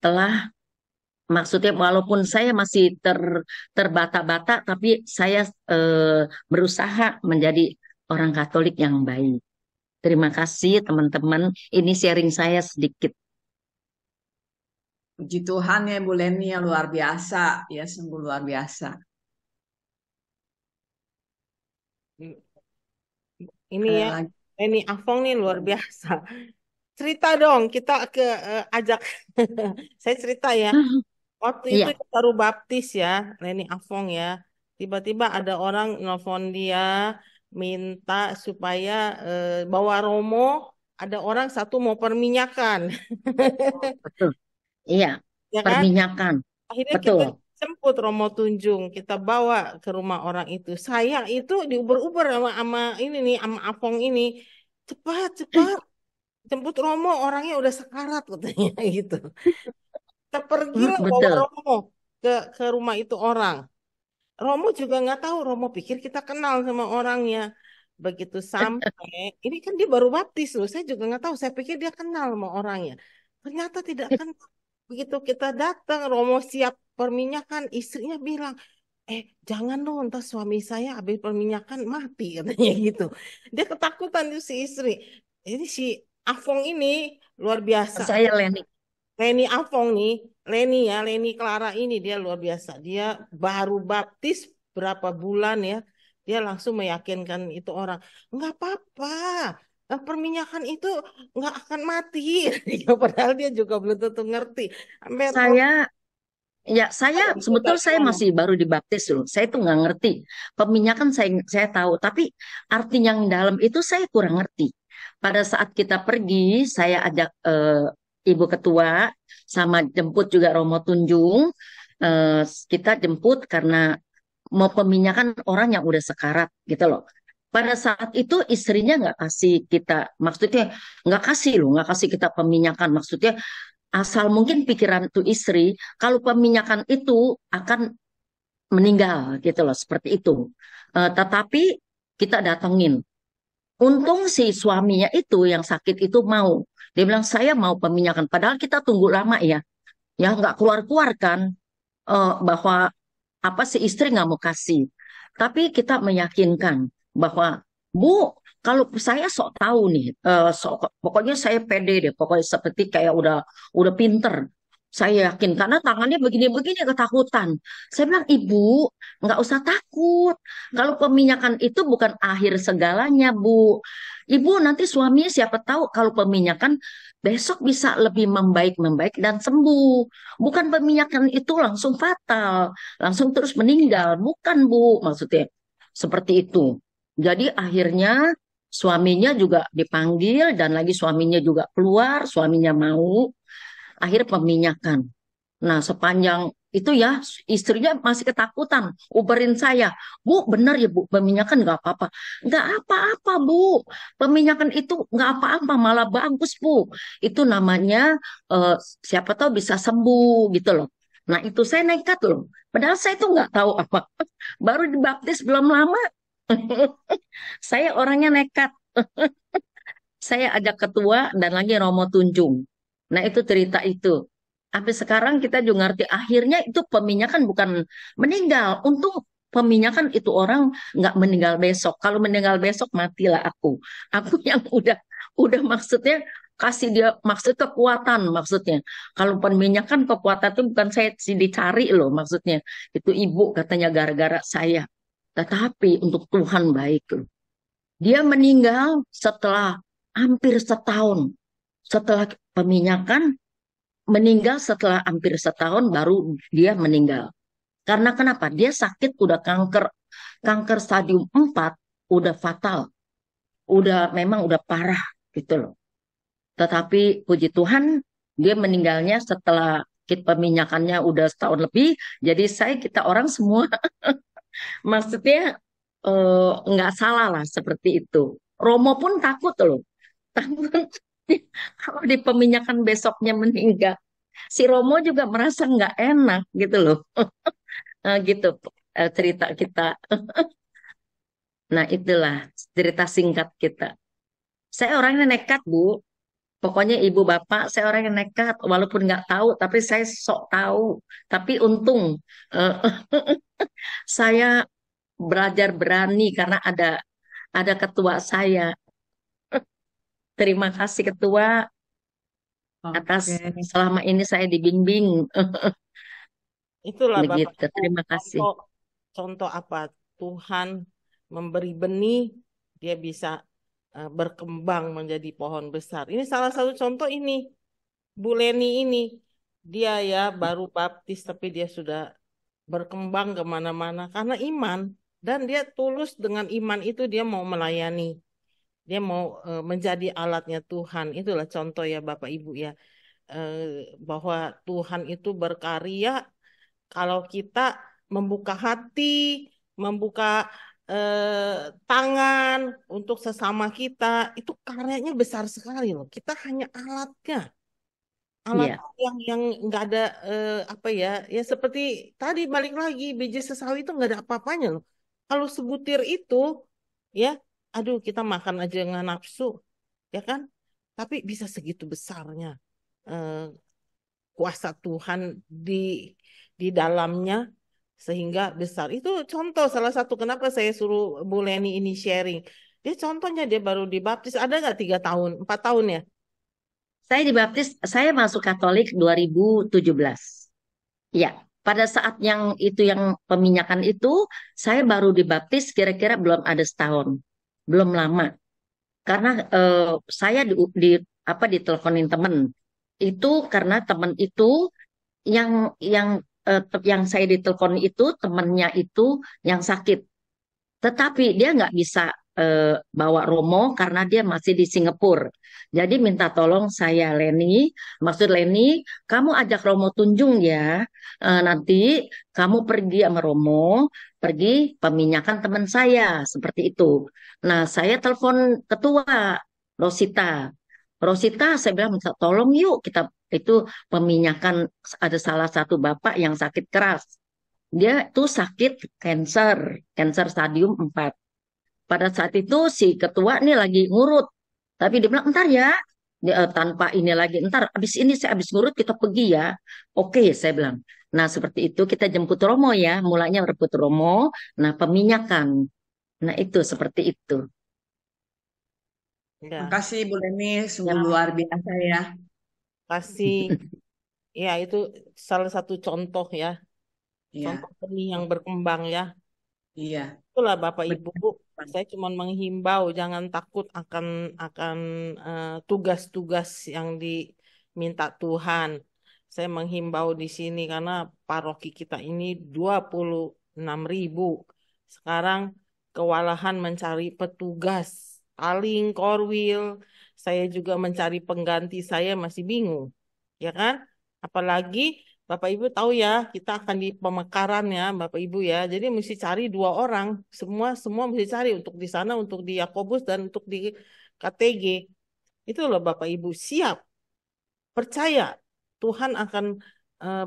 telah maksudnya walaupun saya masih terbata-bata tapi saya berusaha menjadi orang Katolik yang baik. Terima kasih teman-teman. Ini sharing saya sedikit. Puji Tuhan ya Bu Leni yang luar biasa, ya sungguh luar biasa. Ini ya, Lagi. ini Afong nih luar biasa. Cerita dong, kita ajak. Saya cerita ya. Waktu itu Iya. baru baptis ya, Leni Afong ya. Tiba-tiba ada orang nelfon dia minta supaya bawa Romo. Ada orang satu mau perminyakan, Betul. Iya, ya kan? perminyakan. Akhirnya kita Betul. jemput Romo Tunjung, kita bawa ke rumah orang itu. Saya itu diuber-uber sama ini nih, sama Afong ini. Cepat, jemput Romo, orangnya udah sekarat katanya gitu. Kita pergi lah bawa Betul. Romo ke rumah itu orang. Romo juga nggak tahu, Romo pikir kita kenal sama orangnya. Begitu sampai, ini kan dia baru baptis loh, saya juga nggak tahu, saya pikir dia kenal sama orangnya. Ternyata tidak kenal. Begitu kita datang, Romo siap perminyakan, istrinya bilang, jangan dong, ntar suami saya habis perminyakan mati, katanya gitu. Dia ketakutan tuh si istri. Ini si Afong ini luar biasa. Saya Leni. Leni Afong nih, Leni Clara ini dia luar biasa. Dia baru baptis berapa bulan ya, dia langsung meyakinkan itu orang, nggak apa-apa, perminyakan itu nggak akan mati. Padahal dia juga belum tentu ngerti. Sampai Saya sebetulnya saya masih baru dibaptis loh. Saya tuh nggak ngerti. Peminyakan saya tahu, tapi arti yang dalam itu saya kurang ngerti. Pada saat kita pergi, saya ajak Ibu Ketua sama jemput juga Romo Tunjung. Kita jemput karena mau peminyakan orang yang udah sekarat gitu loh. Pada saat itu istrinya nggak kasih kita, maksudnya nggak kasih kita peminyakan. Maksudnya asal mungkin pikiran tuh istri, kalau peminyakan itu akan meninggal gitu loh, seperti itu. Tetapi kita datengin. Untung si suaminya itu yang sakit itu mau. Dia bilang saya mau peminyakan. Padahal kita tunggu lama ya. Ya nggak keluar-keluar kan. Bahwa apa si istri nggak mau kasih. Tapi kita meyakinkan bahwa Bu, kalau saya sok tahu nih, pokoknya saya pede deh, pokoknya seperti kayak udah pinter. Saya yakin karena tangannya begini-begini ketakutan. Saya bilang Ibu, nggak usah takut. Kalau peminyakan itu bukan akhir segalanya, Bu. Ibu nanti suaminya siapa tahu kalau peminyakan besok bisa lebih membaik dan sembuh. Bukan peminyakan itu langsung fatal, langsung terus meninggal. Bukan, Bu, maksudnya seperti itu. Jadi akhirnya Suaminya juga dipanggil dan lagi suaminya juga keluar, suaminya mau. Akhirnya peminyakan. Nah, sepanjang itu ya, istrinya masih ketakutan, uberin saya. Bu, benar ya Bu, peminyakan nggak apa-apa. Nggak apa-apa Bu, peminyakan itu nggak apa-apa, malah bagus Bu. Itu namanya siapa tahu bisa sembuh gitu loh. Nah, itu saya nekat loh. Padahal saya tuh nggak tahu apa. Baru dibaptis belum lama. Saya orangnya nekat. Saya ajak ketua dan lagi Romo Tunjung. Nah, itu cerita itu. Sampai sekarang kita juga ngerti akhirnya itu peminyakan bukan meninggal. Untung peminyakan itu orang nggak meninggal besok. Kalau meninggal besok matilah aku. Aku yang udah maksudnya kasih dia maksud kekuatan maksudnya. Kalau peminyakan kekuatan itu bukan saya dicari loh maksudnya. Itu ibu katanya gara-gara saya. Tetapi untuk Tuhan baik loh. Dia meninggal setelah hampir setahun. Setelah peminyakan, meninggal setelah hampir setahun baru dia meninggal. Karena kenapa? Dia sakit udah kanker. Kanker stadium 4 udah fatal. Memang udah parah gitu loh. Tetapi puji Tuhan, dia meninggalnya setelah peminyakannya udah setahun lebih. Jadi kita orang semua maksudnya nggak salah lah seperti itu. Romo pun takut loh. Takut kalau di peminyakan besoknya meninggal. Si Romo juga merasa nggak enak gitu loh. Gitu cerita kita. Nah itulah cerita singkat kita. Saya orangnya nekat Bu. Pokoknya ibu bapak saya orangnya nekat. Walaupun nggak tahu tapi saya sok tahu. Tapi untung eh, saya belajar berani karena ada ketua saya. Terima kasih ketua atas Oke. selama ini saya dibimbing. Itulah Bapak Begitu. Ibu, Terima kasih. contoh apa? Tuhan memberi benih, dia bisa berkembang menjadi pohon besar. Ini salah satu contoh ini. Bu Leni ini, dia ya baru baptis tapi dia sudah berkembang kemana-mana karena iman. Dan dia tulus dengan iman itu dia mau melayani. Dia mau menjadi alatnya Tuhan. Itulah contoh ya Bapak Ibu ya. Bahwa Tuhan itu berkarya kalau kita membuka hati, membuka tangan untuk sesama kita, itu karyanya besar sekali loh. Kita hanya alatnya, alat Iya. yang nggak ada apa ya, ya seperti tadi balik lagi biji sesawi itu nggak ada apa-apanya loh. Kalau sebutir itu, ya, aduh kita makan aja nggak nafsu, ya kan? Tapi bisa segitu besarnya eh, kuasa Tuhan di dalamnya sehingga besar. Itu contoh salah satu kenapa saya suruh Bu Leni ini sharing. Dia contohnya dia baru dibaptis ada nggak 3 tahun, 4 tahun ya? Saya dibaptis, saya masuk Katolik 2017. Ya, pada saat yang peminyakan itu, saya baru dibaptis kira-kira belum ada setahun. Belum lama. Karena saya apa diteleponin temen. Itu karena temen itu yang yang saya ditelepon itu temennya itu yang sakit. Tetapi dia nggak bisa bawa Romo karena dia masih di Singapura. Jadi minta tolong saya Leni, maksud Leni, kamu ajak Romo Tunjung ya. Nanti kamu pergi sama Romo, pergi peminyakan teman saya seperti itu. Nah, saya telepon ketua Rosita. Rosita, saya bilang minta tolong yuk kita itu peminyakan ada salah satu bapak yang sakit keras. Dia tuh sakit cancer stadium 4. Pada saat itu si ketua nih lagi ngurut. Tapi dia bilang, ntar ya, tanpa ini lagi, ntar abis ini saya abis ngurut kita pergi ya. Oke, saya bilang. Nah, seperti itu kita jemput Romo ya. Mulanya rebut Romo, nah peminyakan. Nah, itu seperti itu. Ya, Makasih Bu Leni, sungguh Ya, luar biasa ya. kasih. Ya, itu salah satu contoh ya. Iya, Contoh benih yang berkembang ya. iya. Itulah Bapak Ibu, Benar. saya cuma menghimbau jangan takut akan tugas-tugas yang diminta Tuhan. Saya menghimbau di sini karena paroki kita ini 26.000. Sekarang kewalahan mencari petugas. Kaling, Korwil, saya juga mencari pengganti saya masih bingung, ya kan? Apalagi Bapak Ibu tahu ya, kita akan di pemekaran ya, Bapak Ibu ya. Jadi mesti cari 2 orang, semua mesti cari untuk di sana, untuk di Yakobus dan untuk di KTG. Itu loh Bapak Ibu, siap, percaya Tuhan akan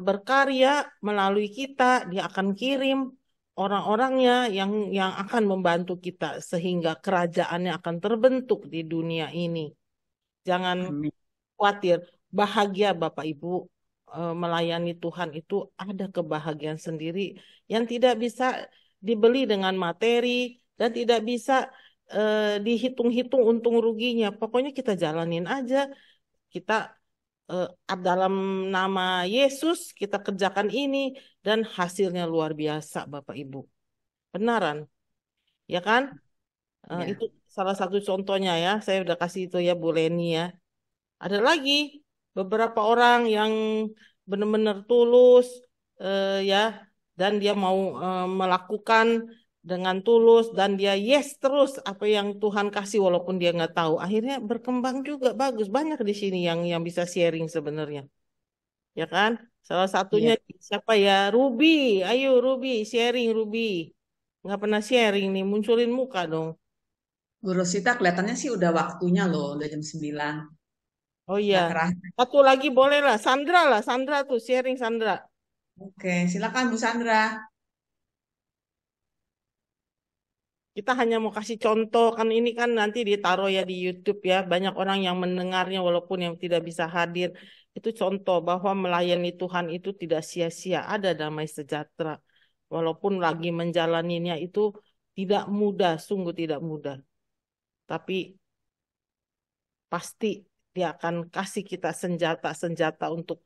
berkarya melalui kita, Dia akan kirim orang-orangnya yang akan membantu kita sehingga kerajaannya akan terbentuk di dunia ini. Jangan Amin. khawatir, bahagia Bapak Ibu, melayani Tuhan itu ada kebahagiaan sendiri yang tidak bisa dibeli dengan materi dan tidak bisa dihitung-hitung untung ruginya. Pokoknya kita jalanin aja, kita dalam nama Yesus kita kerjakan ini dan hasilnya luar biasa Bapak Ibu. Benaran, ya kan? Ya. Itu salah satu contohnya ya. Saya udah kasih itu ya Bu Leni ya. Ada lagi beberapa orang yang benar-benar tulus ya, dan dia mau melakukan dengan tulus dan dia yes terus apa yang Tuhan kasih walaupun dia nggak tahu. Akhirnya berkembang juga bagus. Banyak di sini yang bisa sharing sebenarnya. Ya kan? Salah satunya Iya. siapa ya? Ruby. Ayo Ruby, sharing Ruby. Nggak pernah sharing nih, munculin muka dong. Bu Rosita kelihatannya sih udah waktunya loh, udah jam 9. Oh iya. Nggak kerasa. Satu lagi boleh lah. Sandra tuh sharing Sandra. Oke, silakan Bu Sandra. Kita hanya mau kasih contoh, kan ini kan nanti ditaruh ya di YouTube ya. Banyak orang yang mendengarnya walaupun yang tidak bisa hadir. Itu contoh bahwa melayani Tuhan itu tidak sia-sia. Ada damai sejahtera. Walaupun lagi menjalaninya itu tidak mudah, sungguh tidak mudah. Tapi pasti dia akan kasih kita senjata-senjata untuk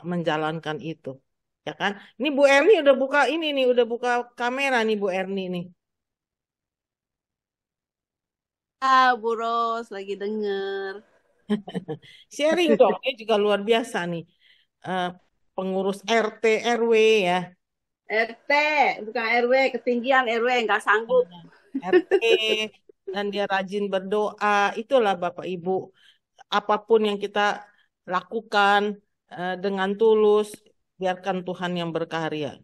menjalankan itu. Ya kan? Ini Bu Erni udah buka ini nih, udah buka kamera nih Bu Erni nih. Bu Ros lagi denger. Sharing dong, dia juga luar biasa nih. Pengurus RT RW ya. RT, bukan RW, ketinggian RW, nggak sanggup. RT, dan dia rajin berdoa. Itulah Bapak Ibu. Apapun yang kita lakukan dengan tulus, biarkan Tuhan yang berkarya.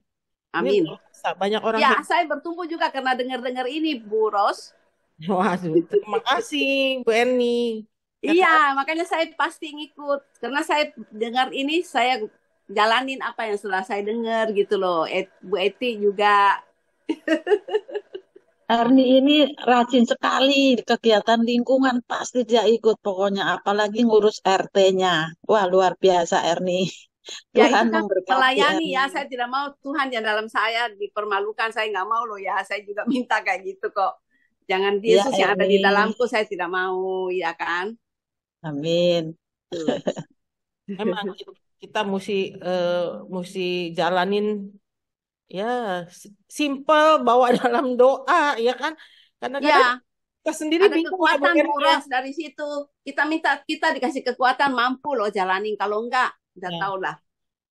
Amin. Ini banyak orang. Ya, saya bertumbuh juga karena dengar-dengar ini, Bu Ros. Waduh, terima kasih Bu Erni. Iya, makanya saya pasti ngikut. Karena saya dengar ini, saya jalanin apa yang sudah saya dengar gitu loh. Bu Eti juga. Erni ini rajin sekali kegiatan lingkungan, pasti dia ikut pokoknya, apalagi ngurus RT-nya. Wah, luar biasa Erni. Ya Tuhan itu kan memberkati melayani Erni. ya, saya tidak mau Tuhan yang dalam saya dipermalukan, saya nggak mau loh ya, saya juga minta kayak gitu kok. Jangan Yesus yang ada di dalamku, saya tidak mau, ya kan? Amin. Memang kita mesti jalanin ya simple, bawa dalam doa ya kan. Kadang-kadang Ya, kita sendiri ada bingung kekuatan ya, Bu Ros dari situ. Kita minta, kita dikasih kekuatan, mampu loh jalanin. Kalau enggak, udah Ya. tau lah.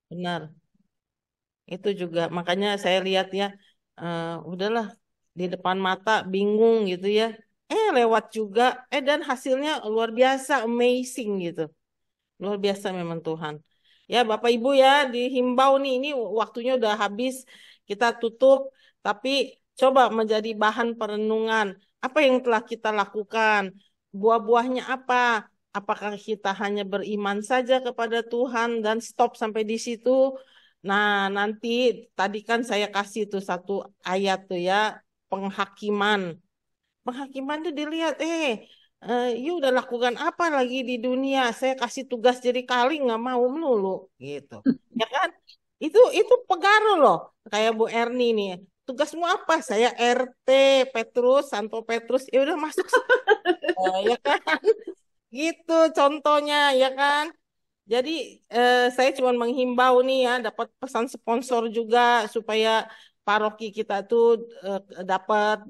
Benar. Itu juga makanya saya lihat ya, udahlah di depan mata bingung gitu ya. Lewat juga, dan hasilnya luar biasa, amazing gitu. Luar biasa memang Tuhan. Ya Bapak Ibu ya, dihimbau nih, ini waktunya udah habis, kita tutup. Tapi coba menjadi bahan perenungan. Apa yang telah kita lakukan? Buah-buahnya apa? Apakah kita hanya beriman saja kepada Tuhan dan stop sampai di situ? Nah, nanti tadi kan saya kasih tuh satu ayat tuh ya, penghakiman. Penghakiman tuh dilihat, you udah lakukan apa lagi di dunia? Saya kasih tugas jadi kali nggak mau melulu, gitu. Ya kan? Itu pengaruh loh. Kayak Bu Erni nih. Tugasmu apa? Saya RT Petrus, Santo Petrus. Ya udah masuk. Ya kan? Gitu contohnya, ya kan? Jadi saya cuma menghimbau nih ya, dapat pesan sponsor juga supaya paroki kita tuh dapat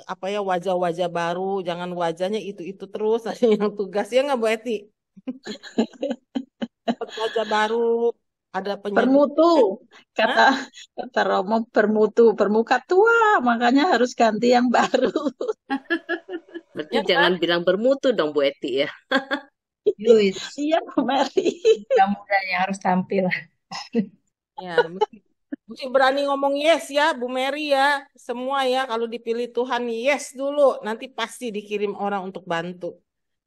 apa ya, wajah-wajah baru, jangan wajahnya itu terus aja yang tugas, ya nggak Bu Eti? Dapat wajah baru, ada Bermutu, kata Romo, bermutu, bermuka tua, makanya harus ganti yang baru. Berarti Ya jangan kan? bilang bermutu dong Bu Eti ya. Luis, Iya, Bu Mary. muda yang harus tampil. Ya, mesti berani ngomong yes ya, Bu Mary ya. Semua ya, kalau dipilih Tuhan yes dulu. Nanti pasti dikirim orang untuk bantu.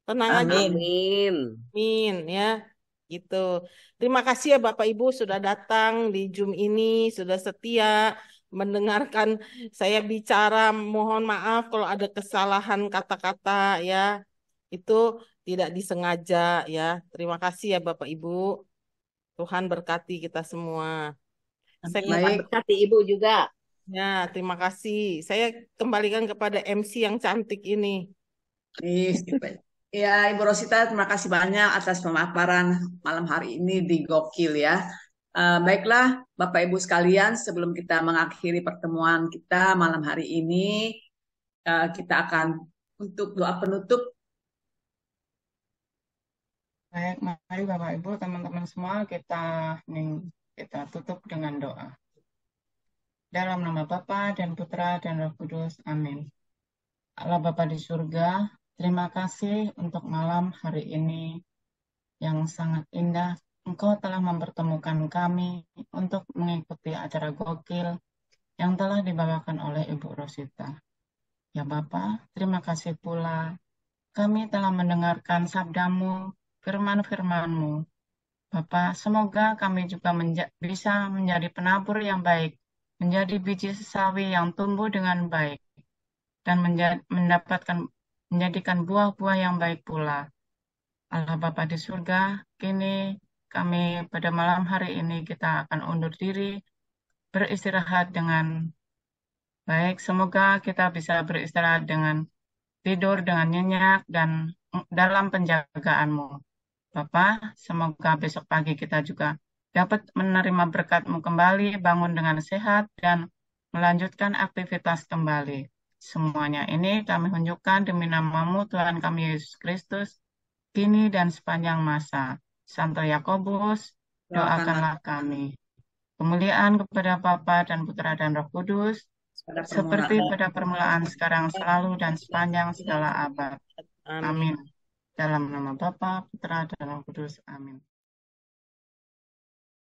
Tenang aja. Amin. Amin. Amin ya. Gitu. Terima kasih ya Bapak Ibu sudah datang di Zoom ini, sudah setia mendengarkan saya bicara. Mohon maaf kalau ada kesalahan kata-kata ya. Itu tidak disengaja ya. Terima kasih ya Bapak Ibu. Tuhan berkati kita semua. Saya Amin. Tuhan Baik, berkati Ibu juga. Ya, terima kasih. Saya kembalikan kepada MC yang cantik ini. ya Ibu Rosita, terima kasih banyak atas pemaparan malam hari ini di Gokil ya. Baiklah, Bapak Ibu sekalian, sebelum kita mengakhiri pertemuan kita malam hari ini, kita akan untuk doa penutup. Baik, mari Bapak Ibu, teman-teman semua kita tutup dengan doa. Dalam nama Bapa dan Putra dan Roh Kudus, amin. Allah Bapa di surga, terima kasih untuk malam hari ini yang sangat indah. Engkau telah mempertemukan kami untuk mengikuti acara Gokil yang telah dibawakan oleh Ibu Rosita. Ya Bapa, terima kasih pula kami telah mendengarkan sabdamu, firman-firmanmu. Bapa, semoga kami juga bisa menjadi penabur yang baik, menjadi biji sawi yang tumbuh dengan baik, dan menjadikan buah-buah yang baik pula. Allah Bapa di surga, kini kami pada malam hari ini kita akan undur diri, beristirahat dengan baik. Semoga kita bisa beristirahat dengan tidur dengan nyenyak dan dalam penjagaanmu. Bapa, semoga besok pagi kita juga dapat menerima berkat-mu kembali, bangun dengan sehat, dan melanjutkan aktivitas kembali. Semuanya ini kami tunjukkan demi namamu Tuhan kami Yesus Kristus, kini dan sepanjang masa. Santo Yakobus, doakanlah kami. Kemuliaan kepada Bapa dan Putra dan Roh Kudus, seperti pada permulaan, sekarang, selalu, dan sepanjang segala abad. Amin. Dalam nama Bapa, Putra, dan Roh Kudus. Amin.